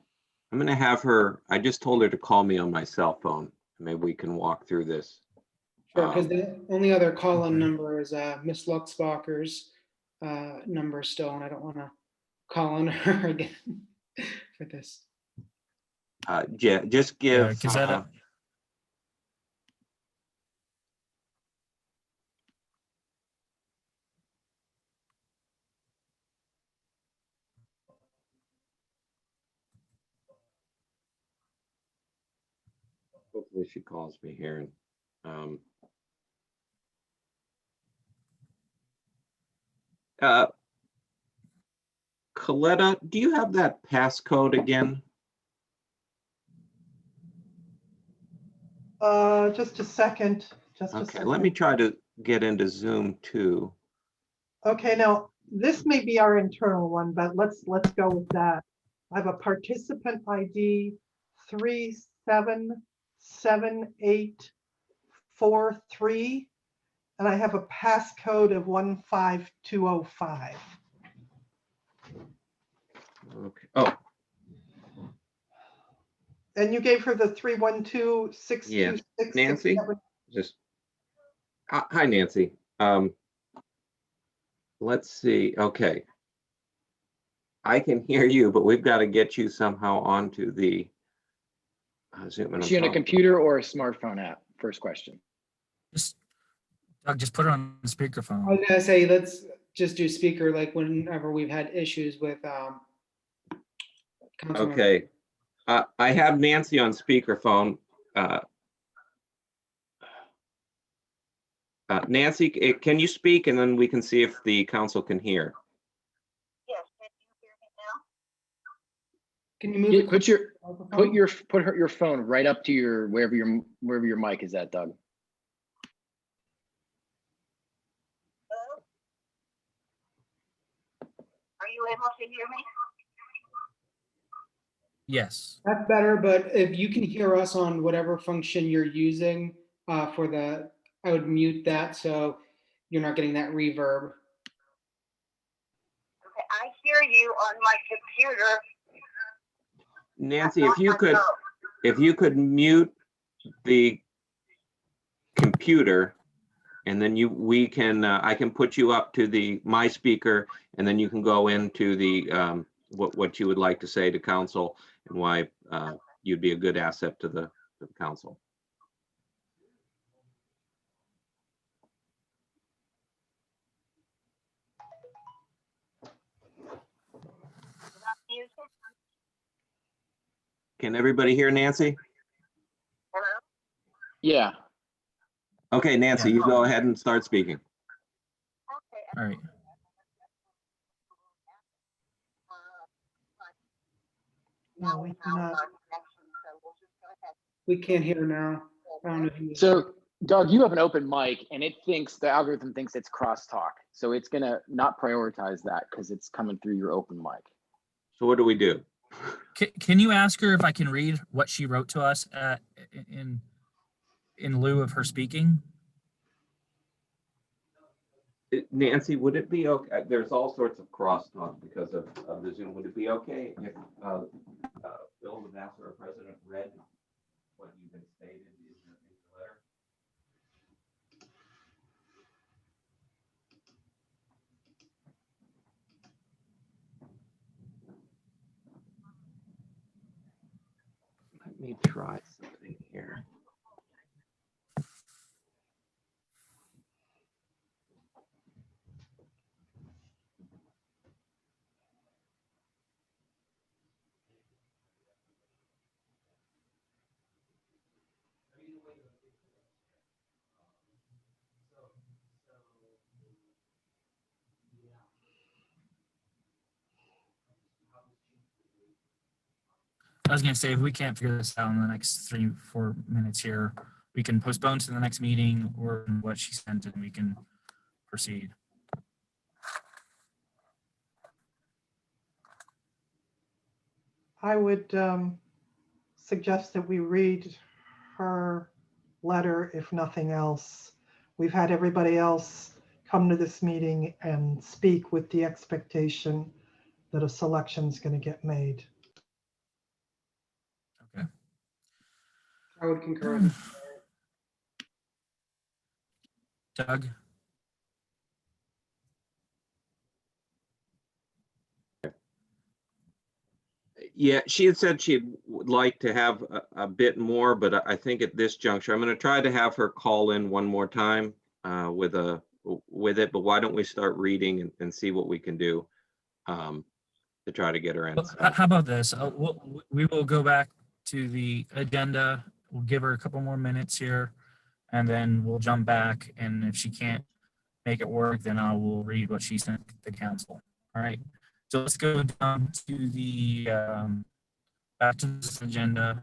going to have her, I just told her to call me on my cell phone. Maybe we can walk through this. Sure, because the only other call-in number is Miss Luxbacher's number still, and I don't want to call on her again for this. Yeah, just give. Hopefully she calls me here. And, Coletta, do you have that passcode again? Just a second. Just a Okay, second. let me try to get into Zoom too. Okay, now this may be our internal one, but let's go with that. I have a participant ID 377843, And I have a passcode of 15205. Okay. Oh, And you gave her the 312-626. yeah. Nancy? Just, hi, Nancy. Let's see. Okay. I can hear you, but we've got to get you somehow onto the Zoom. Is she on a computer or a smartphone app? First question. Doug, just put her on speakerphone. I was gonna say, let's just do speaker, like whenever we've had issues with, Councilmember. Okay. I have Nancy on speakerphone. Nancy, can you speak, and then we can see if the council can hear? Can you move? Yeah, put your phone right up to your wherever your mic is at, Doug. Are you able to hear me? Yes. That's better, but if you can hear us on whatever function you're using I would mute that so you're not getting that reverb. Okay, I hear you on my computer. Nancy, if you could mute the computer, and then I can put you up to my speaker, and then you can go into the what you would like to say to council and why you'd be a good asset to the council. Can everybody hear Nancy? Hello? Yeah. Okay, Nancy, you go ahead and start speaking. All right. No, we cannot. We can't hear now. I don't know if you- So, Doug, you have an open mic, and the algorithm thinks it's crosstalk. So it's gonna not prioritize that because it's coming through your open mic. So what do we do? Can you ask her if I can read what she wrote to us in lieu of her speaking? Nancy, would it be okay? There's all sorts of crosstalk because of the Zoom. Would it be okay if Bill, the Ambassador President, read what you've been stated in the letter? Let me try something here. I was gonna say, if we can't figure this out in the next 3-4 minutes here, we can postpone to the next meeting or what she sent and we can proceed. I would suggest that we read her letter, if nothing else. We've had everybody else come to this meeting and speak with the expectation that a selection is going to get made. Okay. I would concur. Doug? Yeah, she had said she would like to have a bit more, but I think at this juncture, I'm going to try to have her call in one more time with it. But why don't we start reading and see what we can do to try to get her in. Well, how about this? We will go back to the agenda. We'll give her a couple more minutes here, and then we'll jump back. And if she can't make it work, then I will read what she sent to council. All right. So let's go down to the back to this agenda.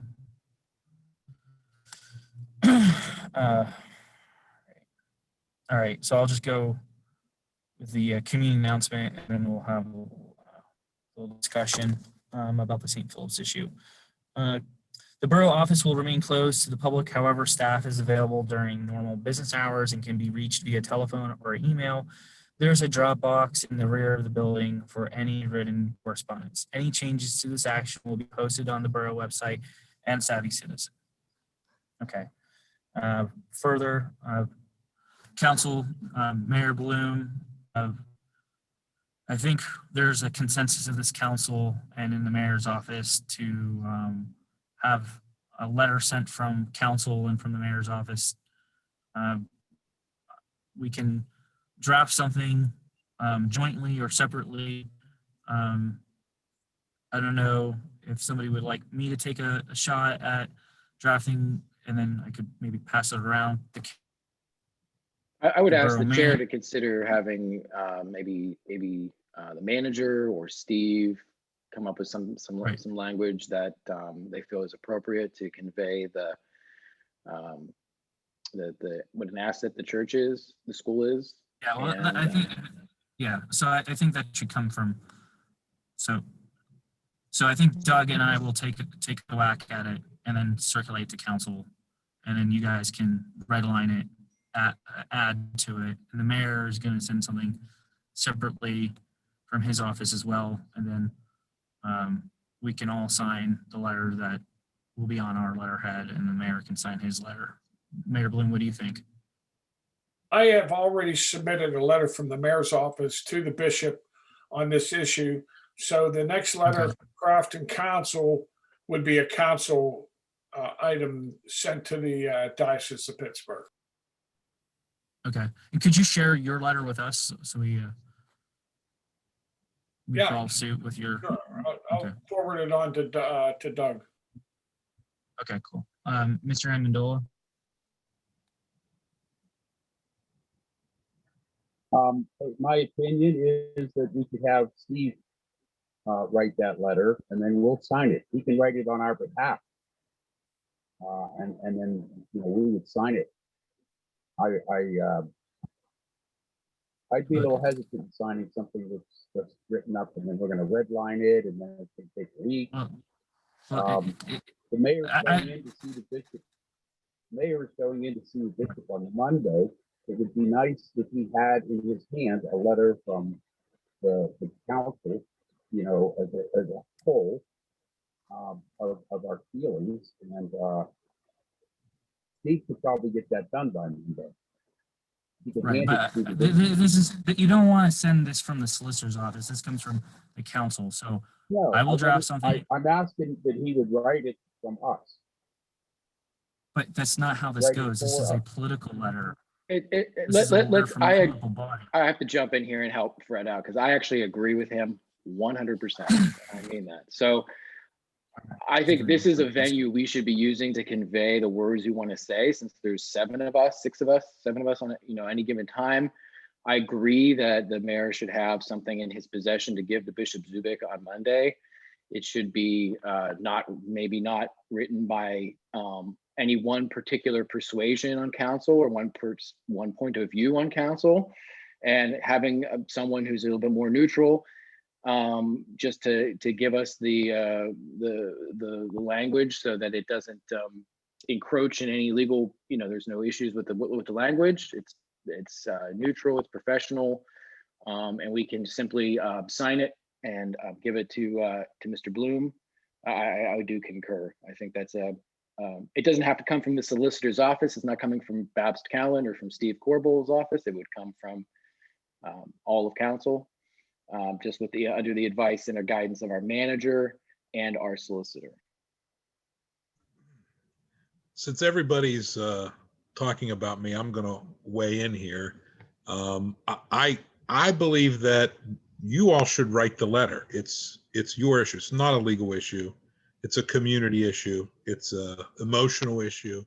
All right. So I'll just go with the community announcement, and then we'll have a little discussion about the St. Philip's issue. The The borough office will remain closed to the public. However, staff is available during normal business hours and can be reached via telephone or email. There's a drop box in the rear of the building for any written correspondence. Any changes to this action will be posted on the borough website and Savvy Citizen. Okay. Further, Council, Mayor Bloom, I think there's a consensus of this council and in the mayor's office to have a letter sent from council and from the mayor's office. We can draft something jointly or separately. I don't know if somebody would like me to take a shot at drafting, and then I could maybe pass it around. I would ask borough the chair mayor. to consider having maybe the manager or Steve come up with some language that they feel is appropriate to convey what an asset the church is, the school is. Yeah, well, And, I think, yeah. So I think that should come from. So I think Doug and I will take a whack at it and then circulate to council, and then you guys can redline it, add to it, and the mayor is going to send something separately from his office as well, and then we can all sign the letter that will be on our letterhead, and the mayor can sign his letter. Mayor Bloom, what do you think? I have already submitted a letter from the mayor's office to the bishop on this issue. So the next letter from Crafton Council would be a council item sent to the Diocese of Pittsburgh. Okay, and could you share your letter with us so we Yeah. follow suit with your? Sure. I'll forward it on to Doug. Okay, cool. Mr. Amendola. My opinion is that we should have Steve write that letter, and then we'll sign it. He can write it on our behalf, and then we would sign it. I'd be a little hesitant signing something that's written up, and then we're going to redline it, and then it can take a week. The mayor's going in to see the bishop. Mayor is going in to see the bishop on Monday. It would be nice if he had in his hand a letter from the council, as a whole, of our feelings, and Steve could probably get that done by Monday. Right, but this is, you don't want to send this from the solicitor's office. This comes from the council. So no, I will draft something. I'm asking that he would write it from us. But that's not how this goes. This is a political letter. I have to jump in here and help Fred out because I actually agree with him 100%. I mean that. So I think this is a venue we should be using to convey the words you want to say, since there's 7 of us on any given time. I agree that the mayor should have something in his possession to give to Bishop Zubik on Monday. It should be maybe not written by any one particular persuasion on council or one point of view on council, and having someone who's a little bit more neutral, just to give us the language so that it doesn't encroach in any legal. There's no issues with the language. It's neutral. It's professional, and we can simply sign it and give it to Mr. Bloom. I do concur. I think that's it doesn't have to come from the solicitor's office. It's not coming from Babs Callan or from Steve Corbell's office. It would come from all of council, just with under the advice and guidance of our manager and our solicitor. Since everybody's talking about me, I'm going to weigh in here. I believe that you all should write the letter. It's your issue. It's not a legal issue. It's a community issue. It's an emotional issue.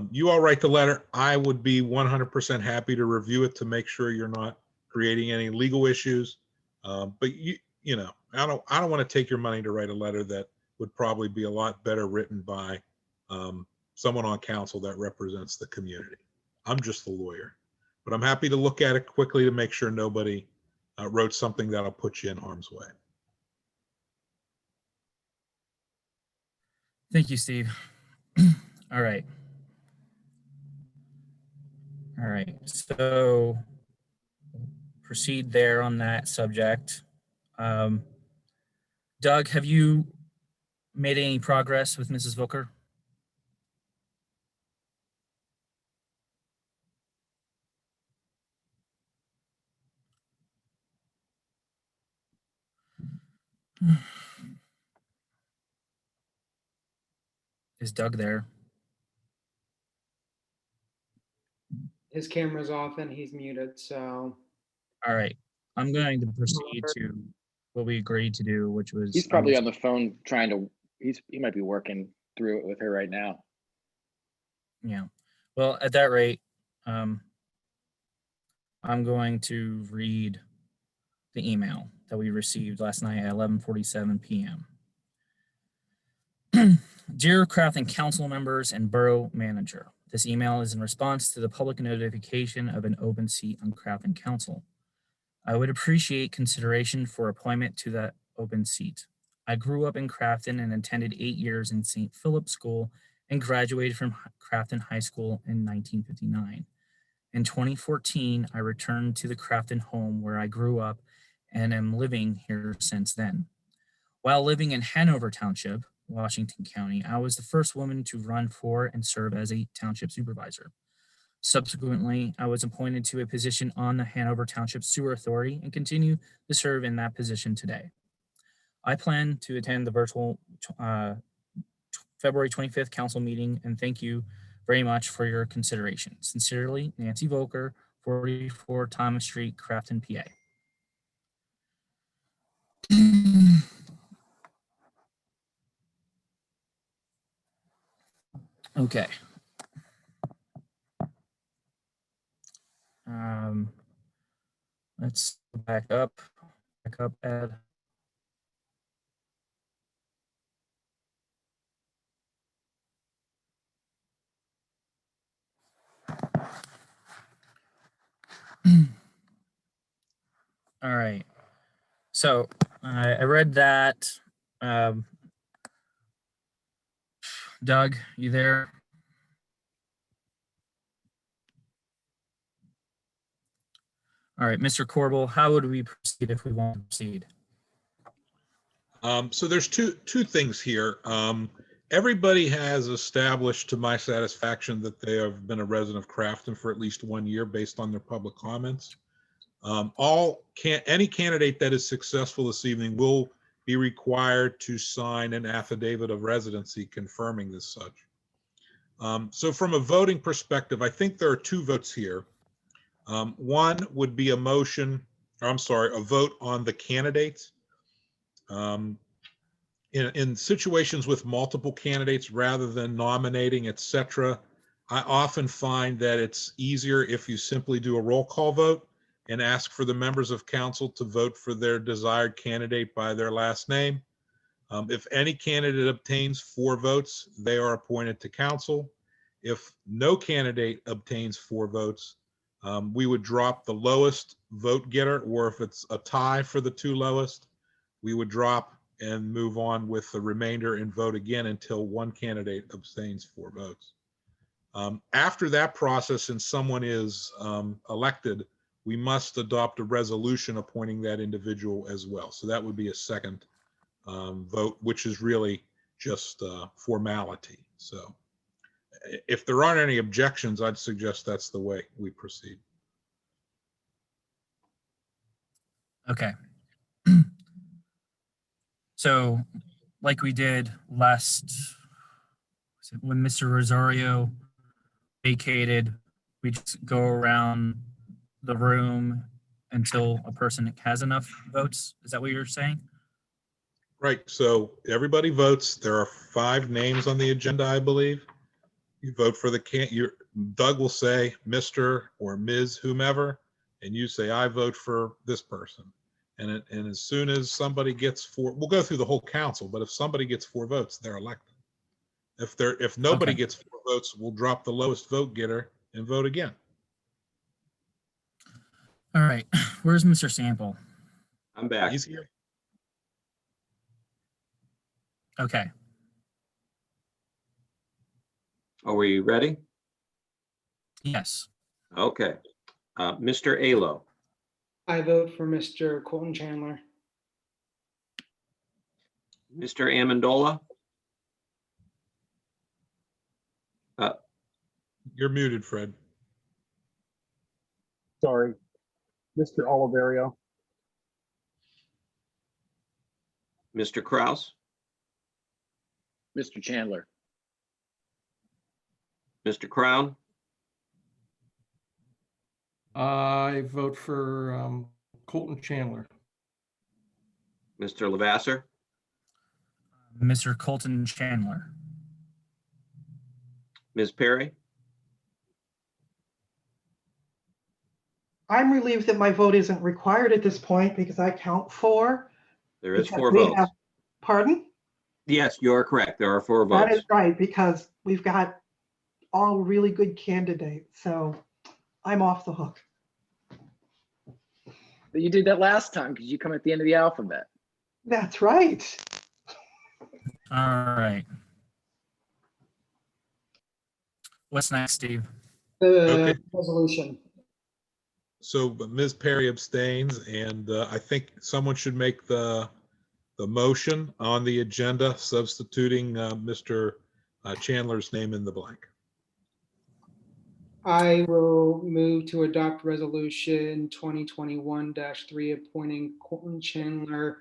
You all write the letter. I would be 100% happy to review it to make sure you're not creating any legal issues. But I don't want to take your money to write a letter that would probably be a lot better written by someone on council that represents the community. I'm just the lawyer, but I'm happy to look at it quickly to make sure nobody wrote something that'll put you in harm's way. Thank you, Steve. All right. All right, so proceed there on that subject. Doug, have you made any progress with Mrs. Booker? Is Doug there? His camera's off and he's muted, so. All right, I'm going to proceed to what we agreed to do, which was He's probably on the phone trying to, he might be working through it with her right now. Yeah. Well, at that rate, I'm going to read the email that we received last night at 11:47 p.m. Dear Crafton Council members and Borough Manager, this email is in response to the public notification of an open seat on Crafton Council. I would appreciate consideration for appointment to that open seat. I grew up in Crafton and attended 8 years in St. Philip's School and graduated from Crafton High School in 1959. In 2014, I returned to the Crafton home where I grew up and am living here since then. While living in Hanover Township, Washington County, I was the first woman to run for and serve as a township supervisor. Subsequently, I was appointed to a position on the Hanover Township Sewer Authority and continue to serve in that position today. I plan to attend the virtual February 25th council meeting, and thank you very much for your consideration. Sincerely, Nancy Volker, 44 Thomas Street, Crafton, PA. Okay. Let's back up, Ed. All right. So I read that. Doug, you there? All right, Mr. Corbel, how would we proceed if we want to proceed? So there's two things here. Everybody has established to my satisfaction that they have been a resident of Crafton for at least 1 year based on their public comments. Any candidate that is successful this evening will be required to sign an affidavit of residency confirming this such. So from a voting perspective, I think there are two votes here. One would be a vote on the candidates. In situations with multiple candidates, rather than nominating, etc., I often find that it's easier if you simply do a roll call vote and ask for the members of council to vote for their desired candidate by their last name. If any candidate obtains 4 votes, they are appointed to council. If no candidate obtains 4 votes, we would drop the lowest vote getter, or if it's a tie for the 2 lowest, we would drop and move on with the remainder and vote again until one candidate obtains 4 votes. After that process and someone is elected, we must adopt a resolution appointing that individual as well. So that would be a second vote, which is really just formality. So if there aren't any objections, I'd suggest that's the way we proceed. Okay. So like we did when Mr. Rosario vacated, we just go around the room until a person has enough votes. Is that what you're saying? Right. So everybody votes. There are 5 names on the agenda, I believe. You vote for Doug will say Mr. or Ms. whomever, and you say, I vote for this person. And as soon as somebody gets 4, we'll go through the whole council, but if somebody gets 4 votes, they're elected. If nobody gets 4 votes, we'll drop the lowest vote getter and vote again. All right. Where's Mr. Sample? I'm back. He's here. Okay. Are we ready? Yes. Okay. Mr. Alo, I vote for Mr. Colton Chandler. Mr. Amendola, You're muted, Fred. Sorry, Mr. Oliverio, Mr. Kraus, Mr. Chandler, Mr. Crown, I vote for Colton Chandler. Mr. Lavasser, Mr. Colton Chandler. Ms. Perry, I'm relieved that my vote isn't required at this point because I count 4. there is because 4 we votes. have- Pardon? Yes, you are correct. There are 4 That votes. is right, because we've got all really good candidates, so I'm off the hook. but you did that last time because you come at the end of the alphabet. That's right. All right. What's next, Steve? The Okay. resolution. So Ms. Perry abstains, and I think someone should make the motion on the agenda substituting Mr. Chandler's name in the blank. I will move to adopt resolution 2021-3 appointing Colton Chandler,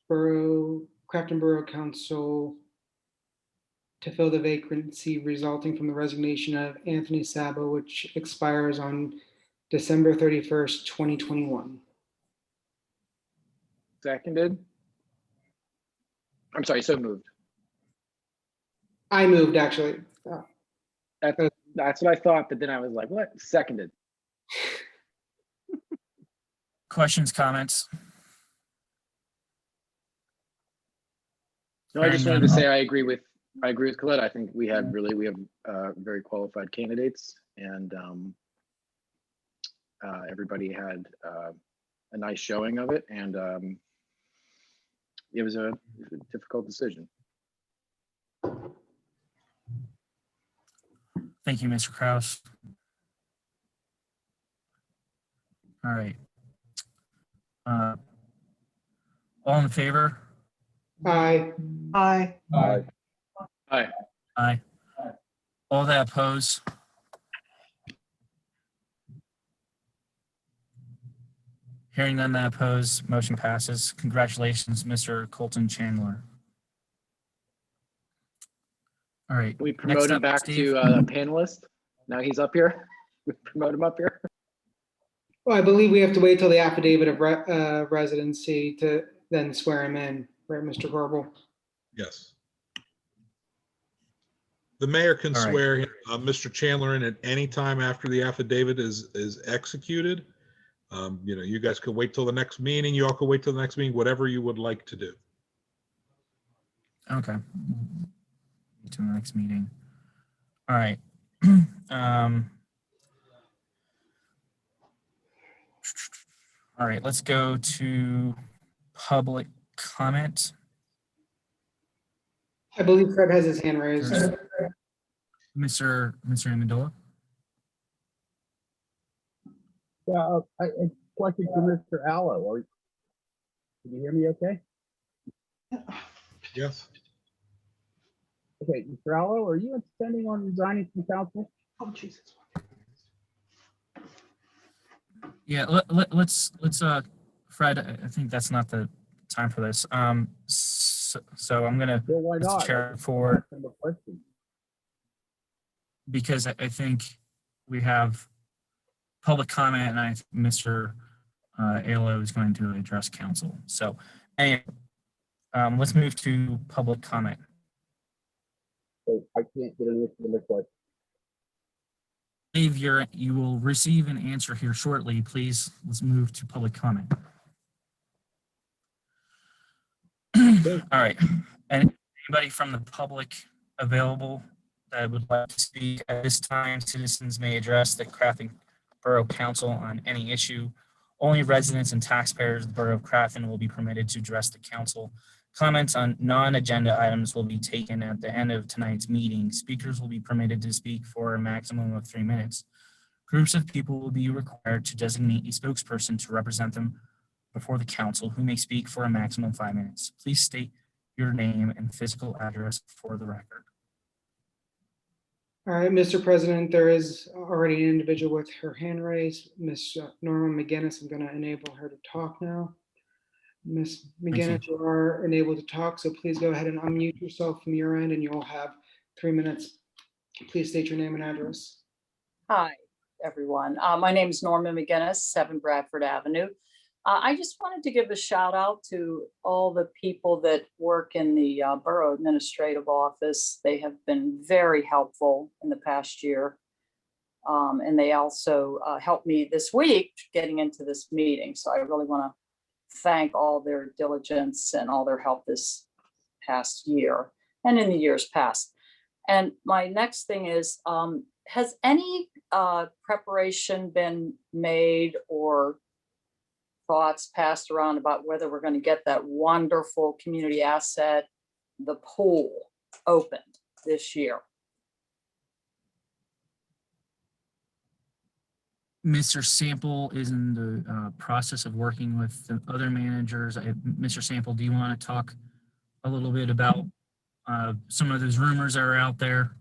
Crafton Borough Council to fill the vacancy resulting from the resignation of Anthony Sabo, which expires on December 31st, 2021. Seconded. I'm sorry, so moved. I moved, actually. That's what I thought, but then I was like, what? Seconded. Questions, comments? No, I just Hearing wanted to none. say I agree with Colette. I think we have very qualified candidates, and everybody had a nice showing of it, and it was a difficult decision. Thank you, Mr. Kraus. All right. All in favor? Aye. Aye. Aye. Aye. Aye. All that oppose? Hearing none that oppose, motion passes. Congratulations, Mr. Colton Chandler. All right. We next promote him up, back Steve. to a panelist. Now he's up here. We promote him up here. Well, I believe we have to wait till the affidavit of residency to then swear him in, right, Mr. Gorbel? Yes. The mayor can All right. swear Mr. Chandler in at any time after the affidavit is executed. You guys can wait till the next meeting. You all can wait till the next meeting, whatever you would like to do. Okay. To the next meeting. All right. All right, let's go to public comment. I believe Fred has his hand raised. Mr. Amendola. Yeah, a question for Mr. Allo. Can you hear me okay? Yes. Okay, Mr. Allo, are you intending on resigning from council? Oh, Jesus. Yeah, let's Fred, I think that's not the time for this. So I'm gonna, Well, why Mr. not? Chair, for, Question. because I think we have public comment, and Mr. Alo is going to address council. So anyway, let's move to public comment. So I can't get an answer to my question. Dave, you will receive an answer here shortly. Please, let's move to public comment. All right. And anybody from the public available that would like to speak at this time, citizens may address the Crafton Borough Council on any issue. Only residents and taxpayers of the Borough of Crafton will be permitted to address the council. Comments on non-agenda items will be taken at the end of tonight's meeting. Speakers will be permitted to speak for a maximum of 3 minutes. Groups of people will be required to designate a spokesperson to represent them before the council, who may speak for a maximum of 5 minutes. Please state your name and physical address for the record. All right, Mr. President, there is already an individual with her hand raised, Ms. Norma McGinnis. I'm going to enable her to talk now. Ms. McGinnis, you are enabled to talk, so please go ahead and unmute yourself from your end and you'll have 3 minutes. Please state your name and address. Hi, everyone. My name is Norma McGinnis, 7 Bradford Avenue. I just wanted to give a shout out to all the people that work in the Borough Administrative Office. They have been very helpful in the past year. And they also helped me this week getting into this meeting. So I really want to thank all their diligence and all their help this past year and in the years past. And my next thing is, has any preparation been made or thoughts passed around about whether we're going to get that wonderful community asset, the pool, opened this year? Mr. Sample is in the process of working with the other managers. Mr. Sample, do you want to talk a little bit about some of those rumors that are out there?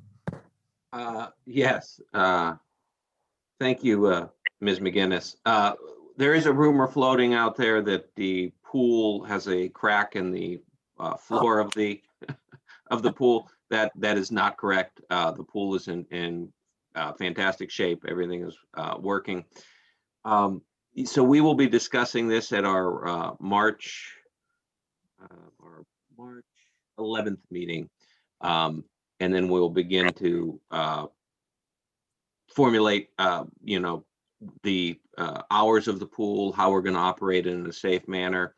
Yes. Thank you, Ms. McGinnis. There is a rumor floating out there that the pool has a crack in the floor of the pool. That is not correct. The pool is in fantastic shape. Everything is working. So we will be discussing this at our March 11th meeting. And then we'll begin to formulate, the hours of the pool, how we're going to operate in a safe manner.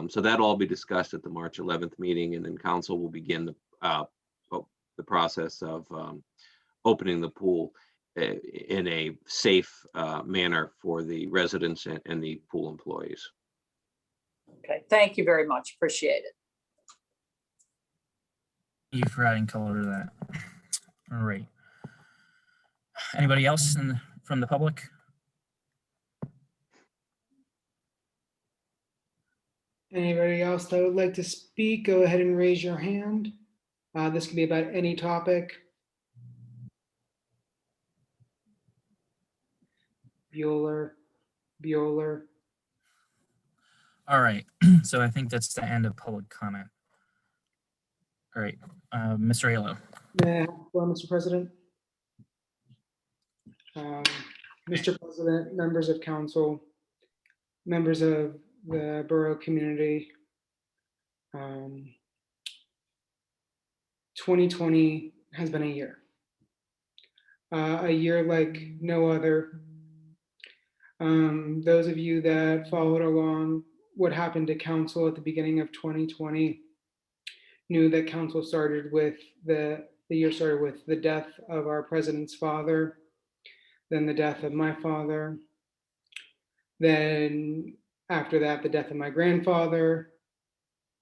So that'll all be discussed at the March 11th meeting, and then council will begin the process of opening the pool in a safe manner for the residents and the pool employees. Okay, thank you very much. Appreciate it. Thank you for adding color to that. All right. Anybody else from the public? Anybody else that would like to speak, go ahead and raise your hand. This can be about any topic. Bueller. All right. So I think that's the end of public comment. All right. Mr. Aiello. Well, Mr. President. Mr. President, members of council, members of the borough community, 2020 has been a year like no other. Those of you that followed along what happened to council at the beginning of 2020 knew that council started with the year started with the death of our president's father, then the death of my father, then after that, the death of my grandfather.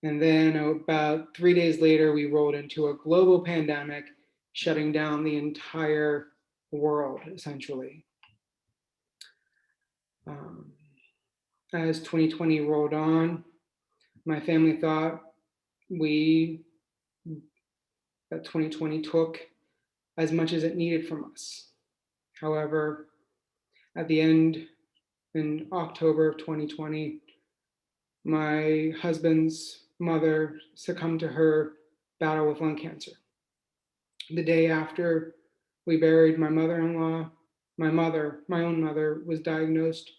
And then about 3 days later, we rolled into a global pandemic, shutting down the entire world, essentially. As 2020 rolled on, my family thought that 2020 took as much as it needed from us. However, at the end, in October of 2020, my husband's mother succumbed to her battle with lung cancer. The day after we buried my mother-in-law, my own mother, was diagnosed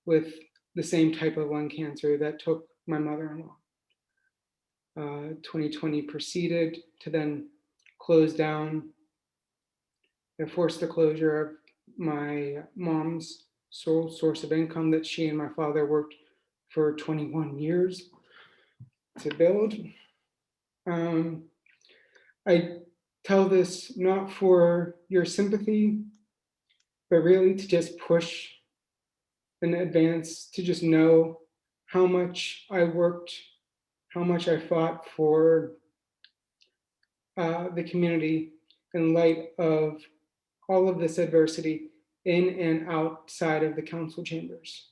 with the same type of lung cancer that took my mother-in-law. 2020 proceeded to then close down and force the closure of my mom's sole source of income that she and my father worked for 21 years to build. I tell this not for your sympathy, but really to just push in advance, to just know how much I worked how much I fought for the community in light of all of this adversity in and outside of the council chambers.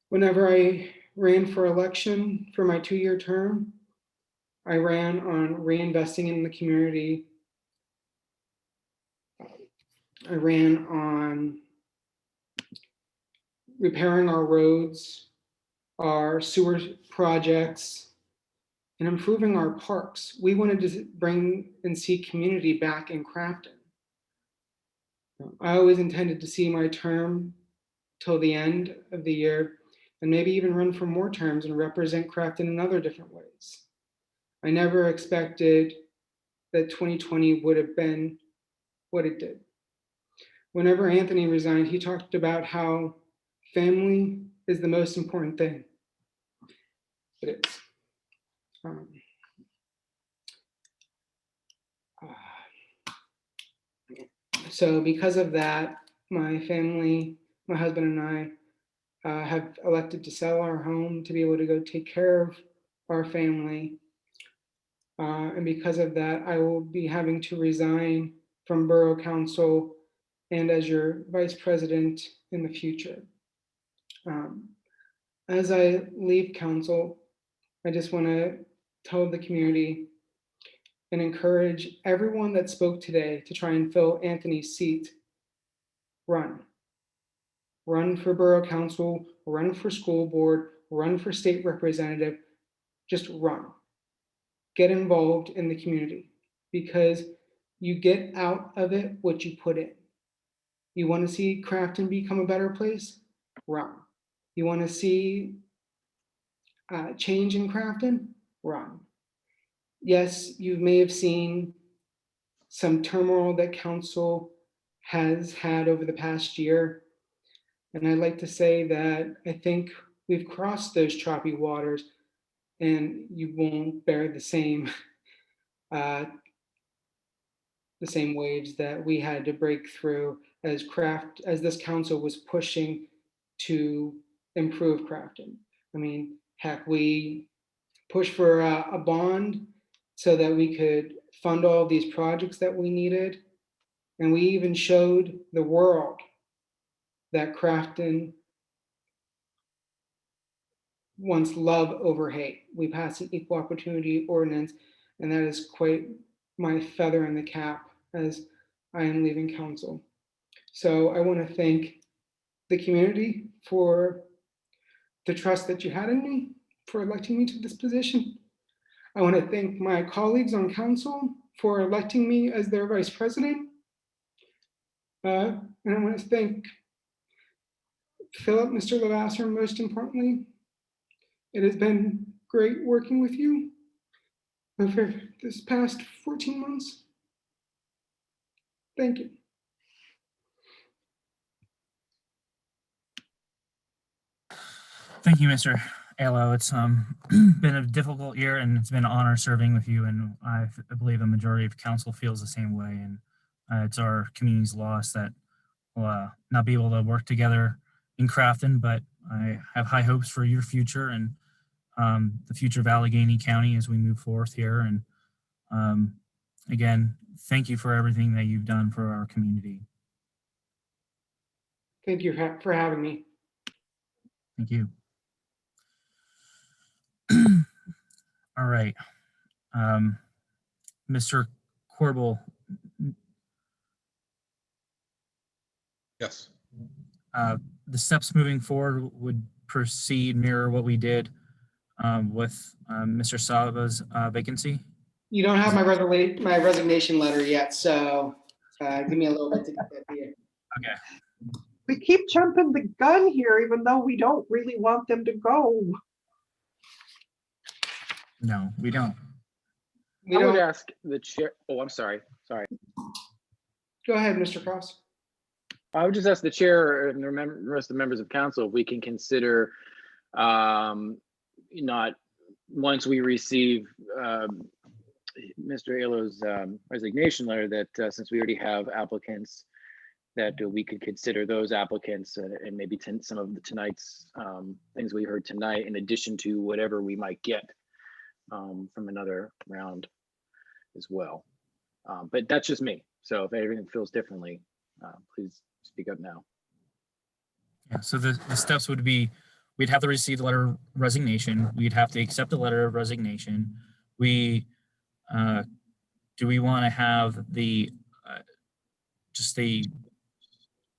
Whenever I ran for election for my 2-year term, I ran on reinvesting in the community. I ran on repairing our roads, our sewer projects, and improving our parks. We wanted to bring and see community back in Crafton. I always intended to see my term till the end of the year and maybe even run for more terms and represent Crafton in other different ways. I never expected that 2020 would have been what it did. Whenever Anthony resigned, he talked about how family is the most important thing. It is. So because of that, my family, my husband and I have elected to sell our home to be able to go take care of our family. And because of that, I will be having to resign from Borough Council and as your vice president in the future. As I leave council, I just want to tell the community and encourage everyone that spoke today to try and fill Anthony's seat. Run. Run for Borough Council, run for school board, run for state representative, just run. Get involved in the community because you get out of it what you put in. You want to see Crafton become a better place? Run. You want to see change in Crafton? Run. Yes, you may have seen some turmoil that council has had over the past year. And I'd like to say that I think we've crossed those choppy waters and you won't bear the same waves that we had to break through as this council was pushing to improve Crafton. I mean, heck, we pushed for a bond so that we could fund all of these projects that we needed. And we even showed the world that Crafton wants love over hate. We passed an equal opportunity ordinance, and that is quite my feather in the cap as I am leaving council. So I want to thank the community for the trust that you had in me, for electing me to this position. I want to thank my colleagues on council for electing me as their vice president. And I want to thank Philip, Mr. Lavasser, most importantly. It has been great working with you over this past 14 months. Thank you. Thank you, Mr. Alo. It's been a difficult year and it's been an honor serving with you. And I believe a majority of council feels the same way. And it's our community's loss that we'll not be able to work together in Crafton, but I have high hopes for your future and the future of Allegheny County as we move forth here. And again, thank you for everything that you've done for our community. Thank you for having me. Thank you. All right. Mr. Corbel. Yes. The steps moving forward would proceed mirror what we did with Mr. Sava's vacancy. You don't have my resignation letter yet, so give me a little bit to get that to you. Okay. We keep jumping the gun here, even though we don't really want them to go. No, we don't. I would ask the chair. Oh, I'm sorry. Sorry. Go ahead, Mr. Cross. I would just ask the chair and the rest of the members of council if we can consider not once we receive Mr. Alo's resignation letter that since we already have applicants that we could consider those applicants and maybe some of tonight's things we heard tonight in addition to whatever we might get from another round as well. But that's just me. So if everything feels differently, please speak up now. Yeah, so the steps would be, we'd have to receive the letter of resignation. We'd have to accept the letter of resignation. Do we want to have the, just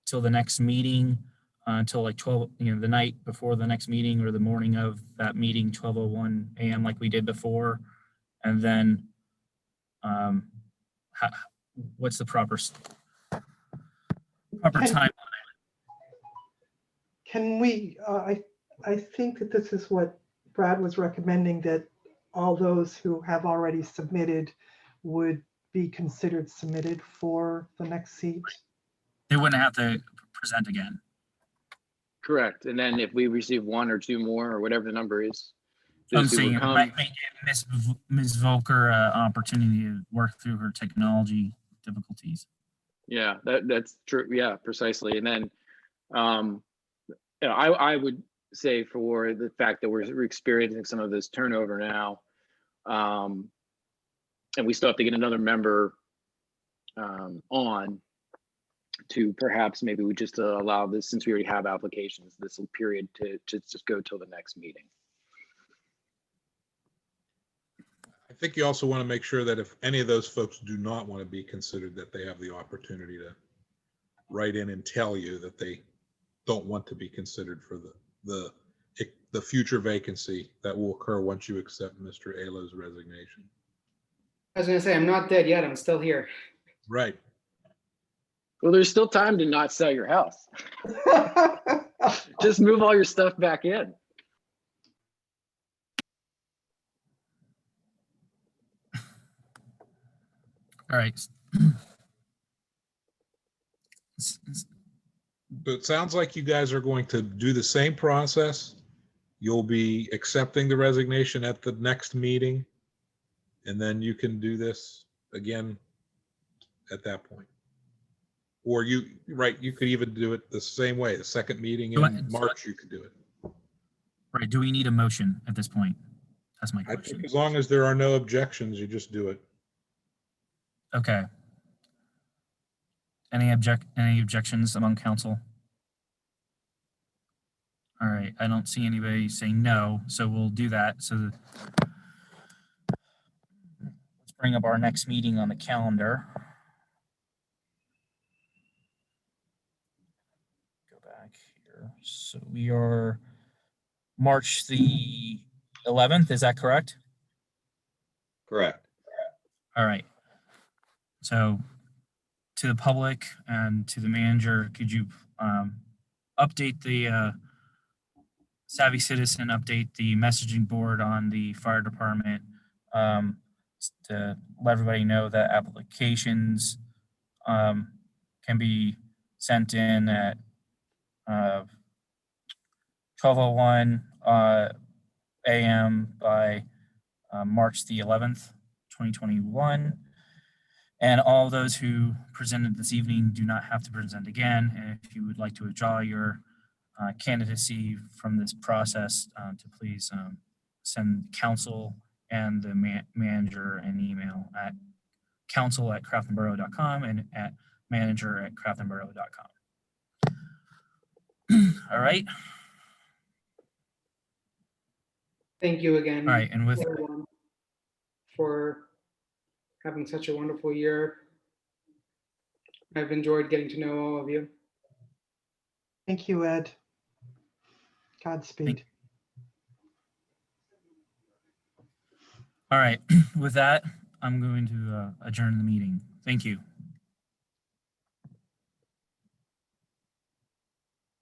till the next meeting, until like 12, the night before the next meeting or the morning of that meeting, 12:01 a.m. like we did before? And then what's the proper timeline? Can we, I think that this is what Brad was recommending, that all those who have already submitted would be considered submitted for the next seat. They wouldn't have to present again. Correct. And then if we receive one or two more or whatever the number is, I'm those who saying would it come, might give Ms. Volker an opportunity to work through her technology difficulties. yeah, that's true. Yeah, precisely. And then, I would say, for the fact that we're experiencing some of this turnover now, and we still have to get another member on, to perhaps maybe we just allow this, since we already have applications, this period to just go till the next meeting. I think you also want to make sure that if any of those folks do not want to be considered, that they have the opportunity to write in and tell you that they don't want to be considered for the future vacancy that will occur once you accept Mr. Alo's resignation. I was gonna say, I'm not dead yet, I'm still here. Right. Well, there's still time to not sell your house. Just move all your stuff back in. All right. So it sounds like you guys are going to do the same process. You'll be accepting the resignation at the next meeting, and then you can do this again at that point. Or you could even do it the same way. The second meeting in March, you could do it. Right. Do we need a motion at this point? That's my I question. think as long as there are no objections, you just do it. Okay. Any objections among council? All right. I don't see anybody saying no, so we'll do that. So let's bring up our next meeting on the calendar. Go back here. So we are March the 11th. Is that correct? Correct. All right. So to the public and to the manager, could you update the Savvy Citizen, update the messaging board on the fire department to let everybody know that applications can be sent in at 12:01 a.m. by March the 11th, 2021. And all those who presented this evening do not have to present again. And if you would like to withdraw your candidacy from this process, to please send council and the manager an email at council@craftonborough.com and at manager@craftonborough.com. All right. Thank you again. All right, and with everyone for having such a wonderful year. I've enjoyed getting to know all of you. Thank you, Ed. Godspeed. all right, with that, I'm going to adjourn the meeting. Thank you.